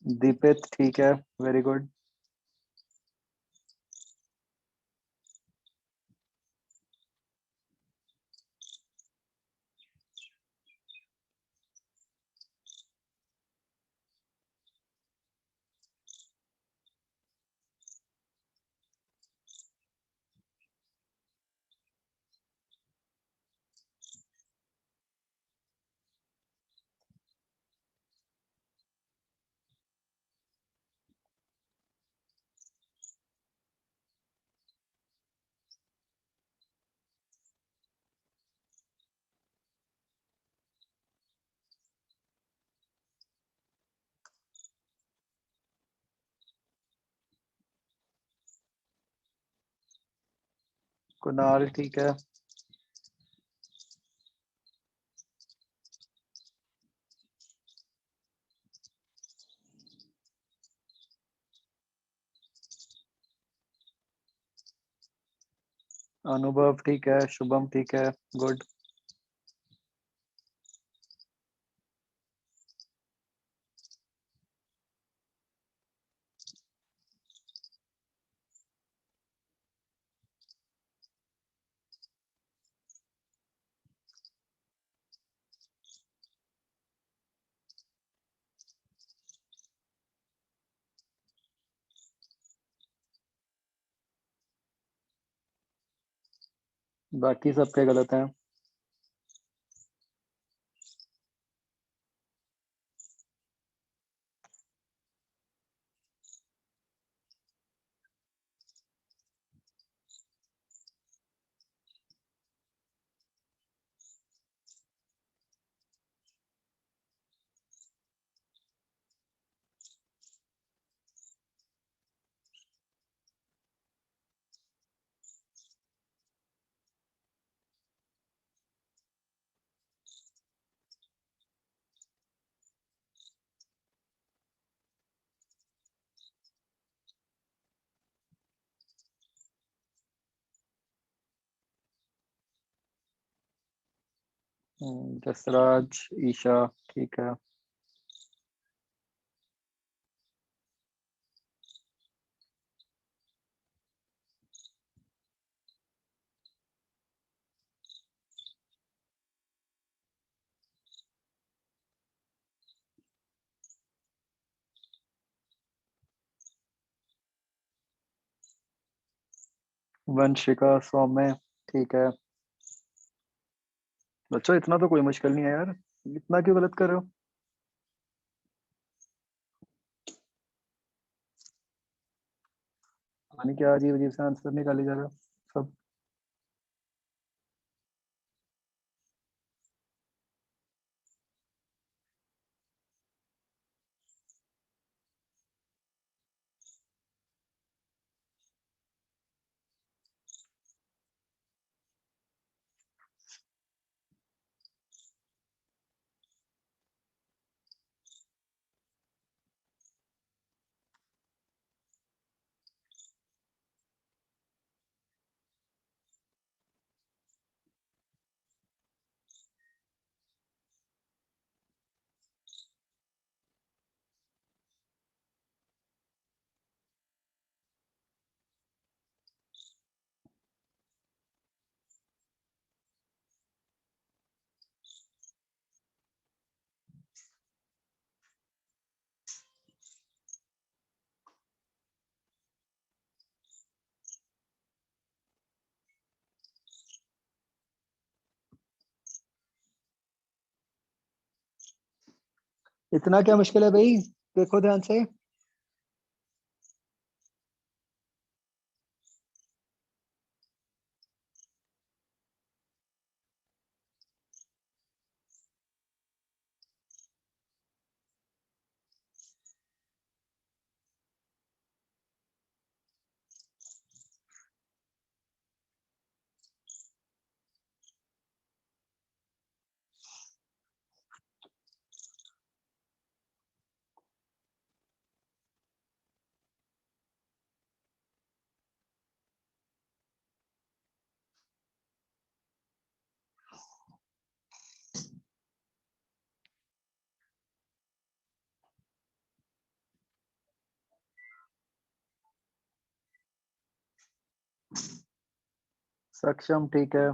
S2: दीपित ठीक है, वेरी गुड। कुणाल ठीक है। अनुभव ठीक है। शुभम ठीक है। गुड। बाकी सबके गलत हैं। जसराज ईशा ठीक है। वंशिका सौम्य ठीक है। बच्चों इतना तो कोई मुश्किल नहीं है यार, इतना क्यों गलत कर रहे हो? पता नहीं क्या अजीब अजीब से आंसर निकाले जा रहे हो सब। इतना क्या मुश्किल है भाई? देखो ध्यान से। सक्षम ठीक है।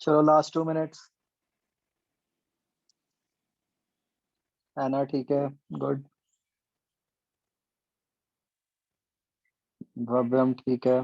S2: चलो लास्ट 2 मिनट्स। एना ठीक है, गुड। भव्यम ठीक है।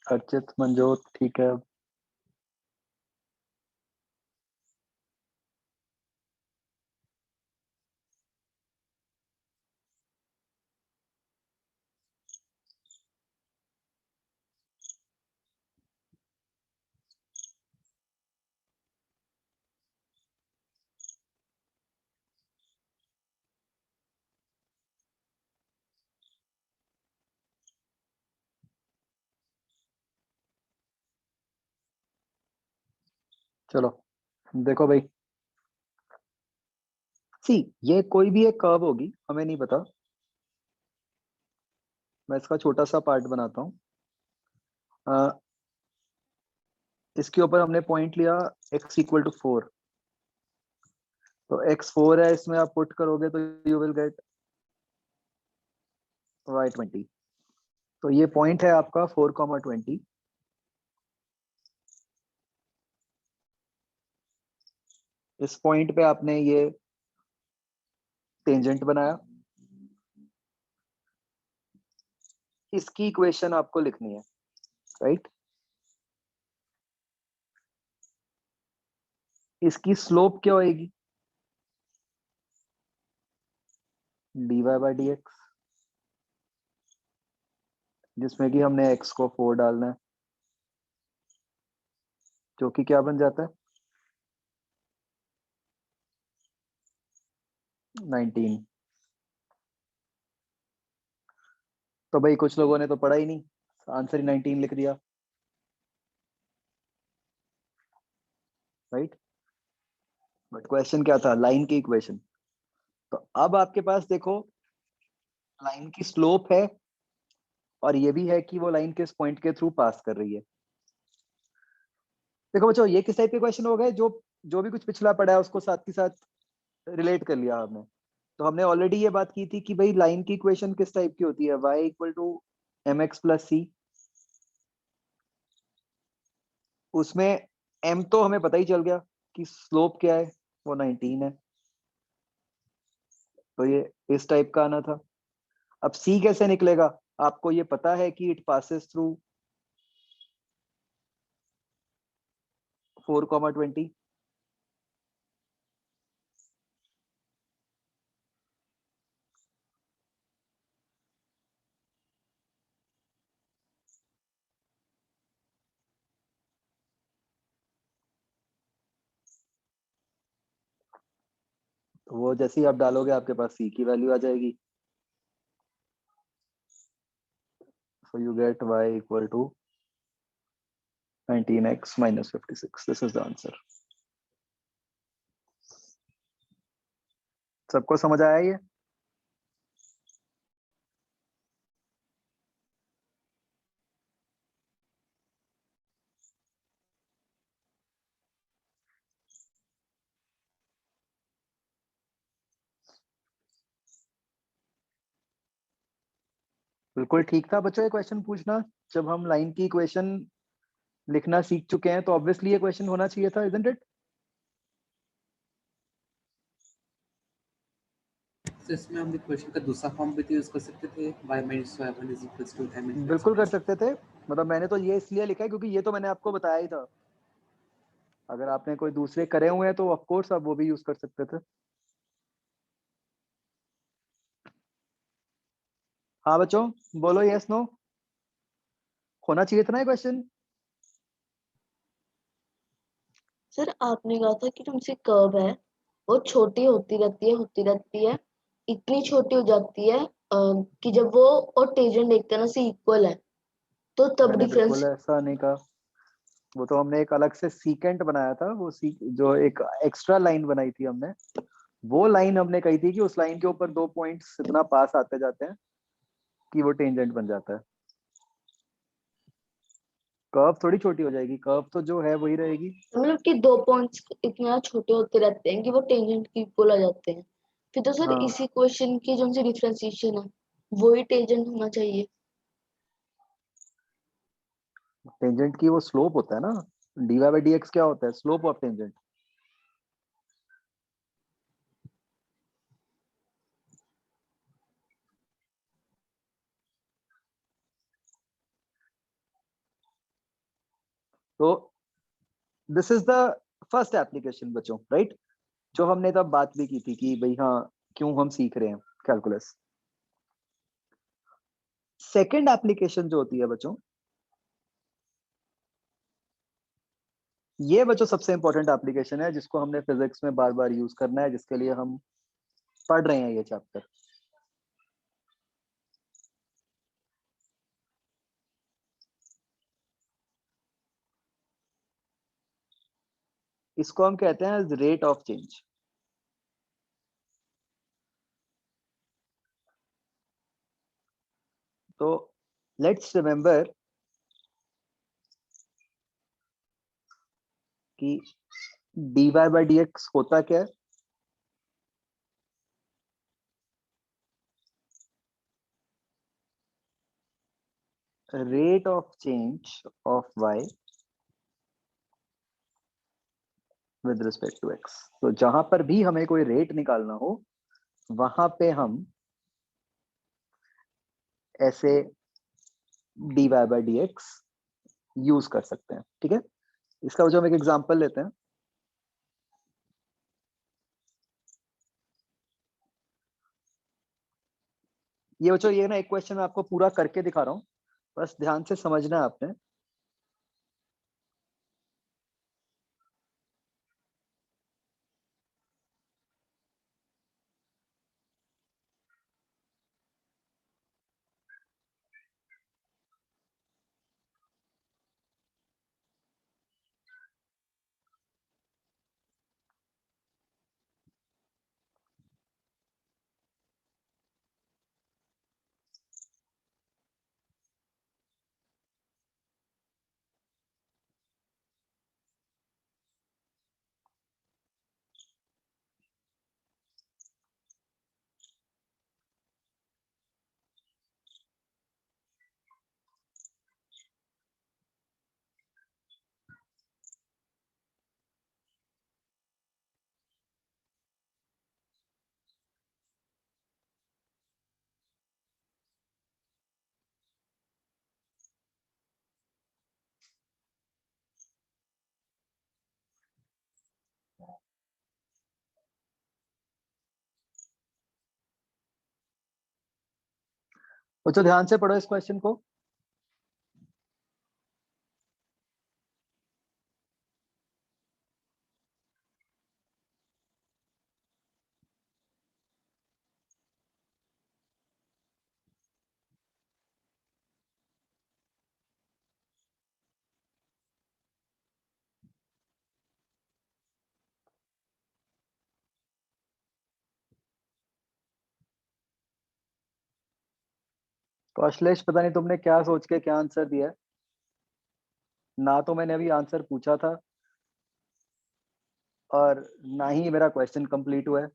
S2: अर्चित मंजोत ठीक है। चलो देखो भाई, सी ये कोई भी एक कर्व होगी, हमें नहीं पता। मैं इसका छोटा सा पार्ट बनाता हूँ। इसके ऊपर हमने पॉइंट लिया x इक्वल टू 4। तो x 4 है, इसमें आप पुट करोगे तो यू विल गेट y 20। तो ये पॉइंट है आपका 4,20। इस पॉइंट पे आपने ये टेंजेंट बनाया। इसकी इक्वेशन आपको लिखनी है, राइट। इसकी स्लोप क्या होएगी? dy बाई डी एक्स, जिसमें कि हमने x को 4 डालना है, जो कि क्या बन जाता है 19। तो भाई कुछ लोगों ने तो पढ़ा ही नहीं, आंसर ही 19 लिख दिया, राइट। बट क्वेश्चन क्या था? लाइन की इक्वेशन। तो अब आपके पास देखो, लाइन की स्लोप है और ये भी है कि वो लाइन किस पॉइंट के थ्रू पास कर रही है। देखो बच्चों, ये किस टाइप के क्वेश्चन हो गए, जो जो भी कुछ पिछला पढ़ा है उसको साथ के साथ रिलेट कर लिया हमने। तो हमने ऑलरेडी ये बात की थी कि भाई लाइन की इक्वेशन किस टाइप की होती है, y equal to m x plus c. उसमें m तो हमें पता ही चल गया कि स्लोप क्या है, वो 19 है। तो ये इस टाइप का आना था। अब c कैसे निकलेगा? आपको ये पता है कि इट पासेस थ्रू 4,20। तो वो जैसे ही आप डालोगे आपके पास c की वैल्यू आ जाएगी। So you get y equal to 19x minus 56. This is the answer. सबको समझ आया ये? बिल्कुल ठीक था बच्चों ये क्वेश्चन पूछना। जब हम लाइन की इक्वेशन लिखना सीख चुके हैं तो ऑब्वियसली ये क्वेश्चन होना चाहिए था, isn't it?
S4: तो इसमें हम इक्वेशन का दूसरा फॉर्म भी तो यूज कर सकते थे, y minus y1 is equals to m into x
S2: बिल्कुल कर
S4: minus
S2: सकते थे, मतलब मैंने तो ये इसलिए लिखा है क्योंकि ये तो मैंने आपको बताया ही था। अगर आपने कोई दूसरे करे हुए हैं तो ऑफ कोर्स आप वो भी यूज कर सकते थे। हाँ बच्चों बोलो, यस नो, होना चाहिए था ना ये क्वेश्चन।
S1: सर आपने कहा था कि तुमसे कर्व है, वो छोटी होती रहती है, इतनी छोटी हो जाती है कि जब वो और टेंजेंट एक तरह से इक्वल है, तो तब
S2: मैंने
S1: डिफरेंस।
S2: बिल्कुल ऐसा नहीं कहा, वो तो हमने एक अलग से सीकेंट बनाया था, वो जो एक एक्स्ट्रा लाइन बनाई थी हमने, वो लाइन हमने कही थी कि उस लाइन के ऊपर 2 पॉइंट्स इतना पास आते जाते हैं कि वो टेंजेंट बन जाता है। कर्व थोड़ी छोटी हो जाएगी, कर्व तो जो है वही रहेगी।
S1: मतलब कि 2 पॉइंट्स इतना छोटे होते रहते हैं कि वो टेंजेंट की इक्वल आ जाते हैं, फिर तो सर
S2: हाँ,
S1: इसी क्वेश्चन की जो उनसे डिफरेंशिएशन है वही टेंजेंट होना चाहिए।
S2: टेंजेंट की वो स्लोप होता है ना, dy बाई dx क्या होता है, स्लोप ऑफ टेंजेंट। तो this is the first application बच्चों, राइट, जो हमने तब बात भी की थी कि भाई हाँ क्यों हम सीख रहे हैं कैलकुलस। सेकंड एप्लीकेशन जो होती है बच्चों, ये बच्चों सबसे इंपॉर्टेंट एप्लीकेशन है जिसको हमने फिजिक्स में बार बार यूज करना है, जिसके लिए हम पढ़ रहे हैं ये चैप्टर। इसको हम कहते हैं रेट ऑफ चेंज। तो लेट्स रिमेंबर कि dy बाई dx होता क्या है, rate of change of y with respect to x। तो जहां पर भी हमें कोई रेट निकालना हो वहां पे हम ऐसे dy बाई dx यूज कर सकते हैं, ठीक है। इसका जो हम एक एग्जांपल लेते हैं, ये बच्चों ये ना एक क्वेश्चन मैं आपको पूरा करके दिखा रहा हूँ, बस ध्यान से समझना है आपने। बच्चों ध्यान से पढ़ो इस क्वेश्चन को। तो अश्लेष पता नहीं तुमने क्या सोच के क्या आंसर दिया है, ना तो मैंने अभी आंसर पूछा था और ना ही मेरा क्वेश्चन कंप्लीट हुआ है।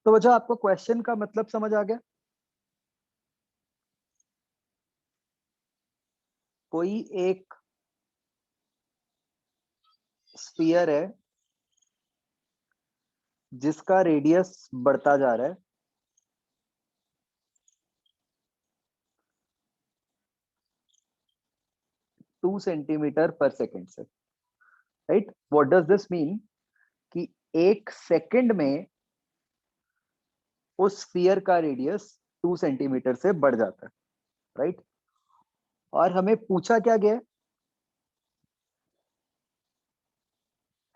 S2: तो बच्चों आपको क्वेश्चन का मतलब समझ आ गया? कोई एक स्फीयर है जिसका रेडियस बढ़ता जा रहा है, 2 सेंटीमीटर पर सेकेंड से, right? What does this mean कि एक सेकंड में उस स्फीयर का रेडियस 2 सेंटीमीटर से बढ़ जाता है, राइट? और हमें पूछा क्या गया?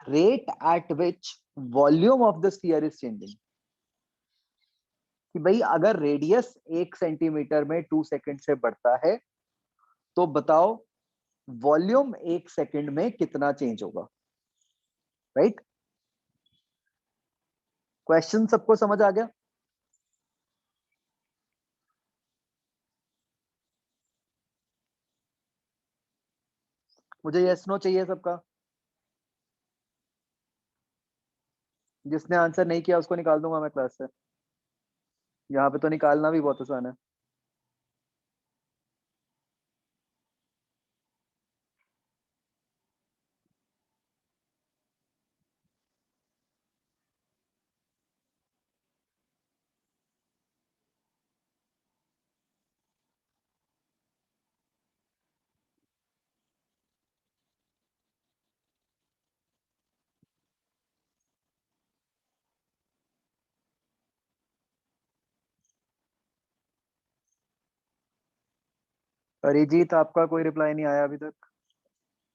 S2: Rate at which volume of the sphere is changing. कि भाई अगर रेडियस 1 सेंटीमीटर में 2 सेकंड से बढ़ता है तो बताओ वॉल्यूम 1 सेकंड में कितना चेंज होगा, राइट? क्वेश्चन सबको समझ आ गया? मुझे यस नो चाहिए सबका। जिसने आंसर नहीं किया उसको निकाल दूंगा मैं क्लास से। यहाँ पे तो निकालना भी बहुत आसान है। अरिजीत आपका कोई रिप्लाई नहीं आया अभी तक?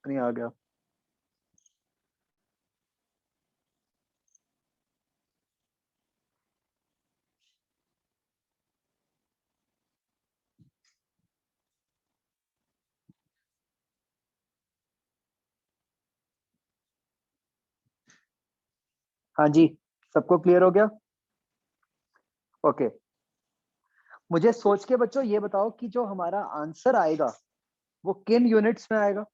S2: नहीं आ गया? हाँ जी, सबको क्लियर हो गया? ओके। मुझे सोच के बच्चों ये बताओ कि जो हमारा आंसर आएगा वो किन यूनिट्स में आएगा?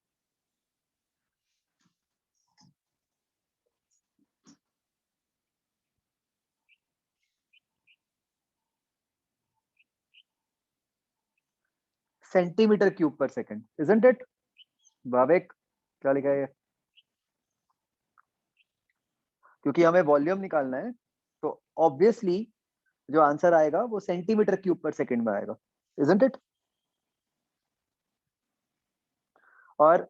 S2: सेंटीमीटर क्यूब पर सेकंड, इजंट इट? भावेक क्या लिखा है ये? क्योंकि हमें वॉल्यूम निकालना है तो ऑब्वियसली जो आंसर आएगा वो सेंटीमीटर क्यूब पर सेकंड में आएगा, इजंट इट? और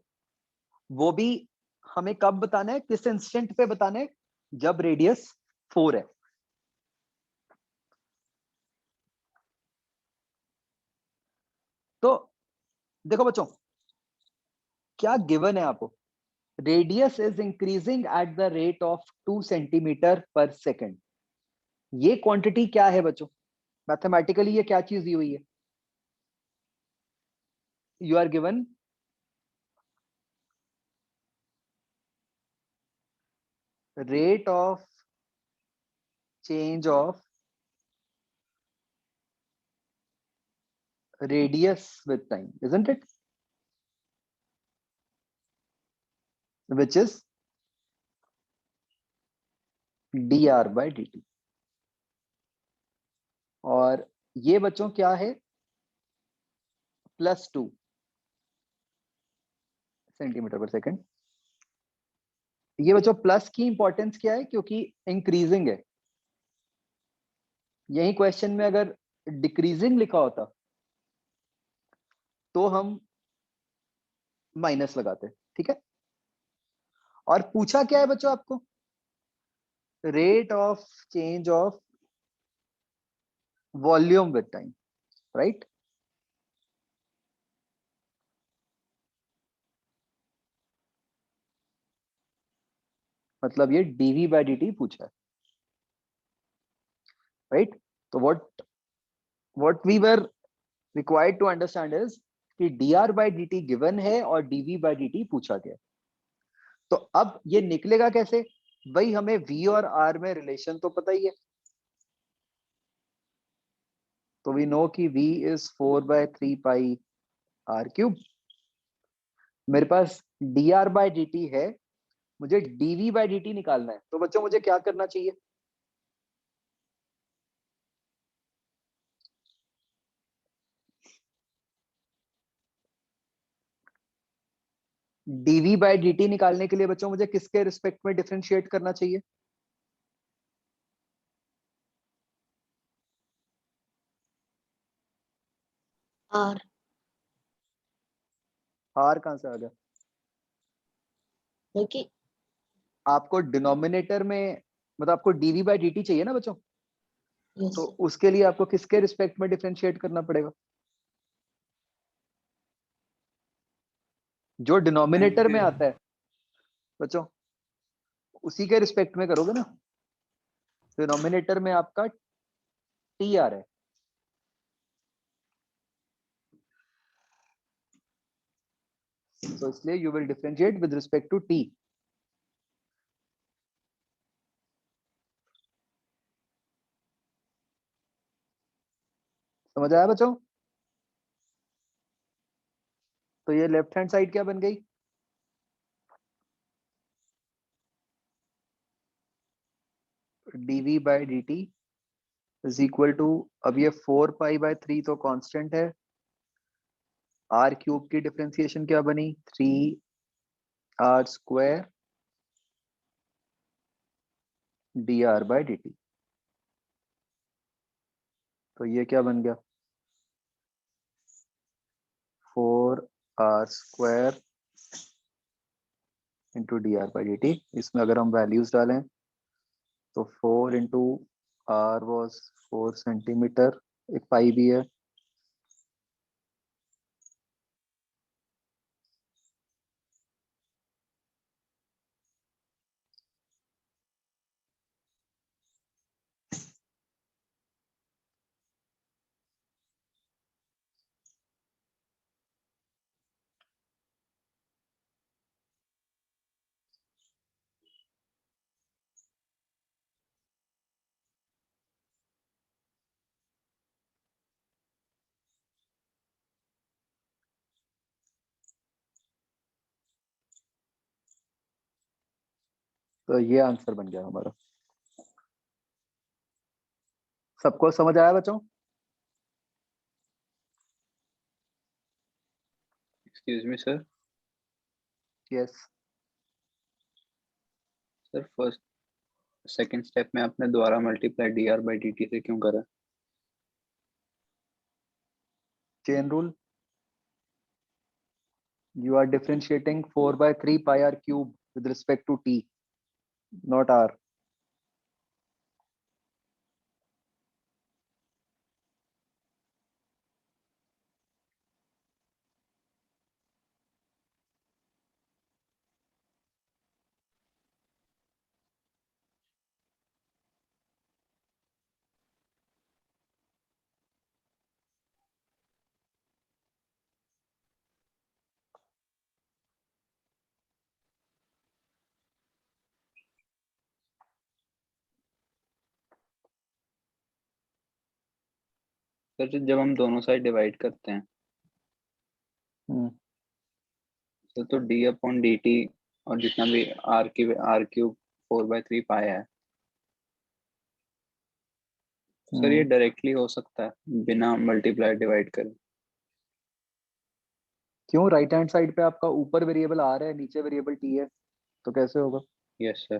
S2: वो भी हमें कब बताना है, किस इंस्टेंट पे बताना है? जब रेडियस 4 है। तो देखो बच्चों क्या गिवन है आपको, radius is increasing at the rate of 2 centimetre पर सेकंड। ये क्वांटिटी क्या है बच्चों? मैथमेटिकली ये क्या चीज दी हुई है? You are given rate of change of radius with time, isn't it? Which is dr by dt। और ये बच्चों क्या है? +2 सेंटीमीटर पर सेकंड। ये बच्चों प्लस की इंपॉर्टेंस क्या है? क्योंकि इंक्रीजिंग है। यही क्वेश्चन में अगर डिक्रीजिंग लिखा होता तो हम माइनस लगाते, ठीक है? और पूछा क्या है बच्चों आपको? Rate of change of volume with time, right? मतलब ये dv by dt पूछा है, राइट? तो what we were required to understand is कि dr by dt गिवन है और dv by dt पूछा गया। तो अब ये निकलेगा कैसे? भाई हमें v और r में रिलेशन तो पता ही है, तो वी नो कि v is 4/3 pi r cube. मेरे पास dr by dt है, मुझे dv by dt निकालना है। तो बच्चों मुझे क्या करना चाहिए? डीवी बाय dt निकालने के लिए बच्चों मुझे किसके रिस्पेक्ट में डिफरेंशिएट करना चाहिए?
S1: आर।
S2: r कहां से आ गया?
S1: क्योंकि
S2: आपको डिनोमिनेटर में मतलब आपको डीवी बाय dt चाहिए ना बच्चों,
S1: यस
S2: तो उसके लिए आपको किसके रिस्पेक्ट में डिफरेंशिएट करना पड़ेगा? जो डिनोमिनेटर में आता है बच्चों उसी के रिस्पेक्ट में करोगे ना। डिनोमिनेटर में आपका टी आ रहा है, तो इसलिए you will differentiate with respect to T. समझ आया बच्चों? तो ये लेफ्ट हैंड साइड क्या बन गई? dv by dt is equal to, अब ये 4 पाई बाय 3 तो कांस्टेंट है, r क्यूब की डिफरेंशिएशन क्या बनी? 3r square dr bye dt। तो ये क्या बन गया? 4r square into dr by dt। इसमें अगर हम वैल्यूज डालें तो 4 इंटू आर वॉज 4 सेंटीमीटर, एक पाई भी है, तो ये आंसर बन गया हमारा। सबको समझ आया बच्चों?
S3: Excuse me sir.
S2: Yes.
S3: Sir first second step में आपने दोबारा multiply D R by D T से क्यों करा?
S2: Chain rule. You are differentiating 4/3 pi r cube with respect to t, not r.
S3: Sir जब हम दोनों साइड डिवाइड करते हैं सर तो डी अपॉन डी टी और जितना भी आर क्यूब 4/3 पाया है सर ये डायरेक्टली हो सकता है बिना मल्टीप्लाई डिवाइड करे।
S2: क्यों? राइट हैंड साइड पे आपका ऊपर वेरिएबल r है, नीचे वेरिएबल t है, तो कैसे होगा?
S3: Yes sir.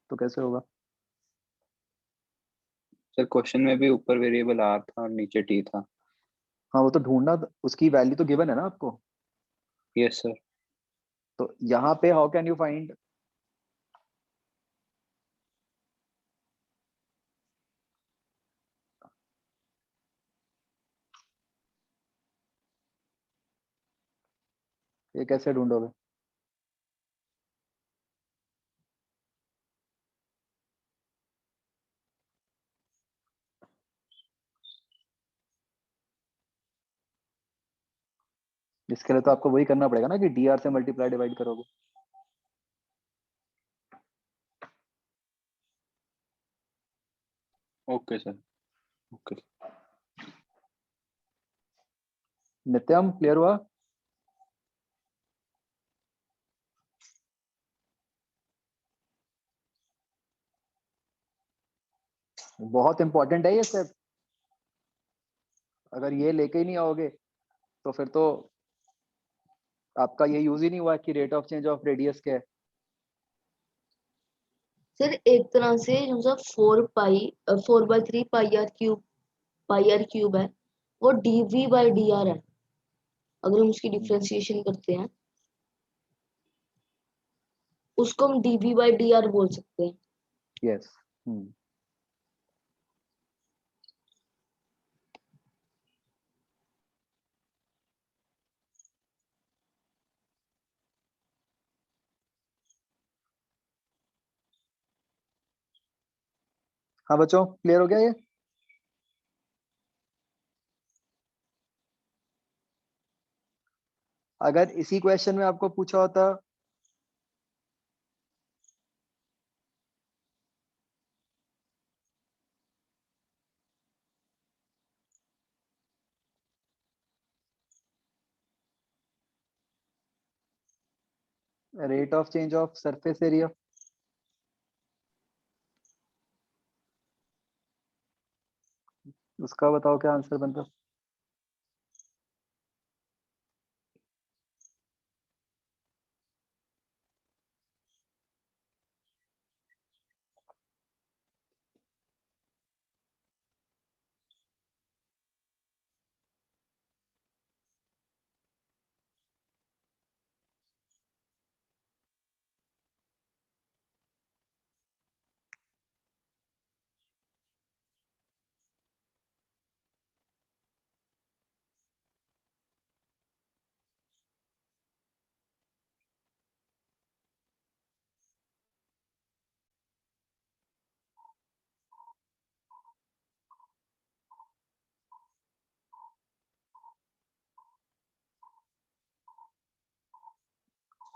S2: तो कैसे होगा?
S3: सर क्वेश्चन में भी ऊपर वेरिएबल आर था और नीचे टी था।
S2: हाँ वो तो ढूंढना, उसकी वैल्यू तो गिवन है ना आपको।
S3: Yes sir.
S2: तो यहाँ पे हाउ कैन यू फाइंड? ये कैसे ढूंढोगे? इसके लिए तो आपको वही करना पड़ेगा ना कि dr से मल्टीप्लाई डिवाइड करोगे।
S3: Okay sir. ओके।
S2: नित्यम क्लियर हुआ? बहुत इंपॉर्टेंट है ये स्टेप। अगर ये लेके ही नहीं आओगे तो फिर तो आपका ये यूज ही नहीं हुआ कि rate of change of radius क्या है?
S1: सर एक तरह से जो सा 4/3 पाई आर क्यूब है वो dv बाई dr है, अगर हम उसकी डिफरेंशिएशन करते हैं उसको हम dv बाई dr बोल सकते हैं।
S2: यस। हाँ बच्चों, क्लियर हो गया ये? अगर इसी क्वेश्चन में आपको पूछा होता rate of change of surface area, उसका बताओ क्या आंसर बनता?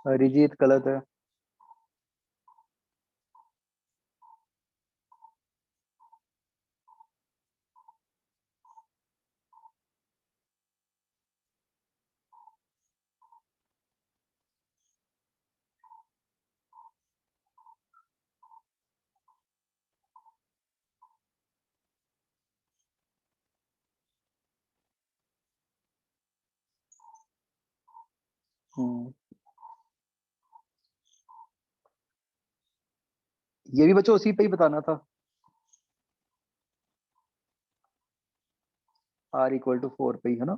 S2: अरिजीत गलत है। हम्म, ये भी बच्चों उसी पे ही बताना था। R = 4 पे ही है ना?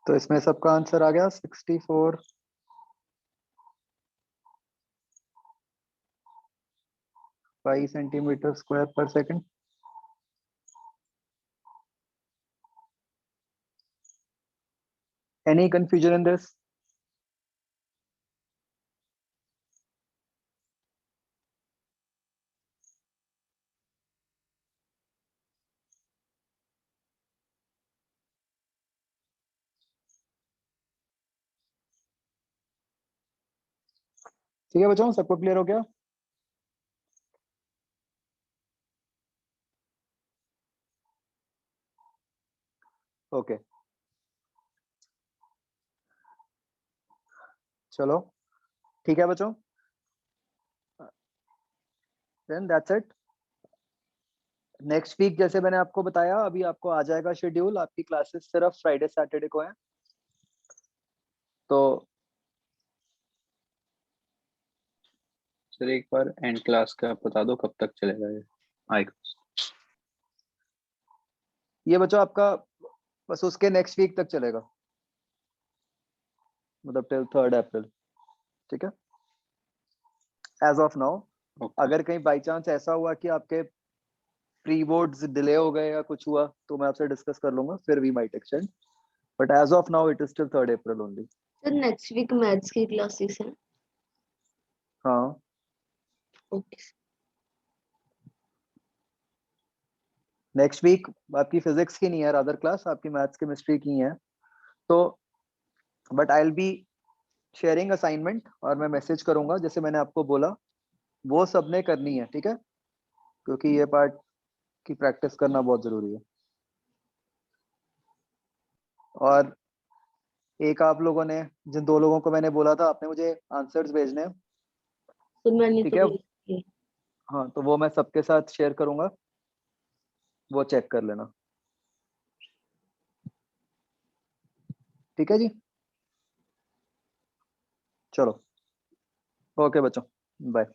S2: तो इसमें सबका आंसर आ गया 64 5 cm² per second। Any confusion in this? ठीक है बच्चों, सबको क्लियर हो गया? ओके, चलो ठीक है बच्चों, then that's it. Next week जैसे मैंने आपको बताया, अभी आपको आ जाएगा शेड्यूल, आपकी क्लासेस सिर्फ फ्राइडे सैटरडे को हैं। तो
S3: सर एक बार एंड क्लास का बता दो कब तक चलेगा ये हाई क्लास?
S2: ये बच्चों आपका बस उसके नेक्स्ट वीक तक चलेगा, मतलब टिल 3rd अप्रैल। ठीक है, एज ऑफ नाउ।
S3: ओके
S2: अगर कहीं बाई चांस ऐसा हुआ कि आपके प्री बोर्ड्स डिले हो गए या कुछ हुआ तो मैं आपसे डिस्कस कर लूंगा, फिर we might extend, but as of now it is till 3rd April only.
S1: Sir next week maths की क्लासेस हैं।
S2: हाँ,
S1: ओके।
S2: नेक्स्ट वीक आपकी फिजिक्स की नहीं है अदर क्लास, आपकी मैथ्स केमिस्ट्री की है। तो but I will be sharing assignment और मैं मैसेज करूंगा जैसे मैंने आपको बोला, वो सबने करनी है, ठीक है, क्योंकि ये पार्ट की प्रैक्टिस करना बहुत जरूरी है। और एक आप लोगों ने, जिन 2 लोगों को मैंने बोला था, आपने मुझे आंसर्स भेजने हैं,
S1: तो मैंने
S2: ठीक
S1: तो
S2: है।
S1: भेज दिए।
S2: हाँ, तो वो मैं सबके साथ शेयर करूंगा, वो चेक कर लेना, ठीक है जी। चलो, ओके बच्चों, बाय।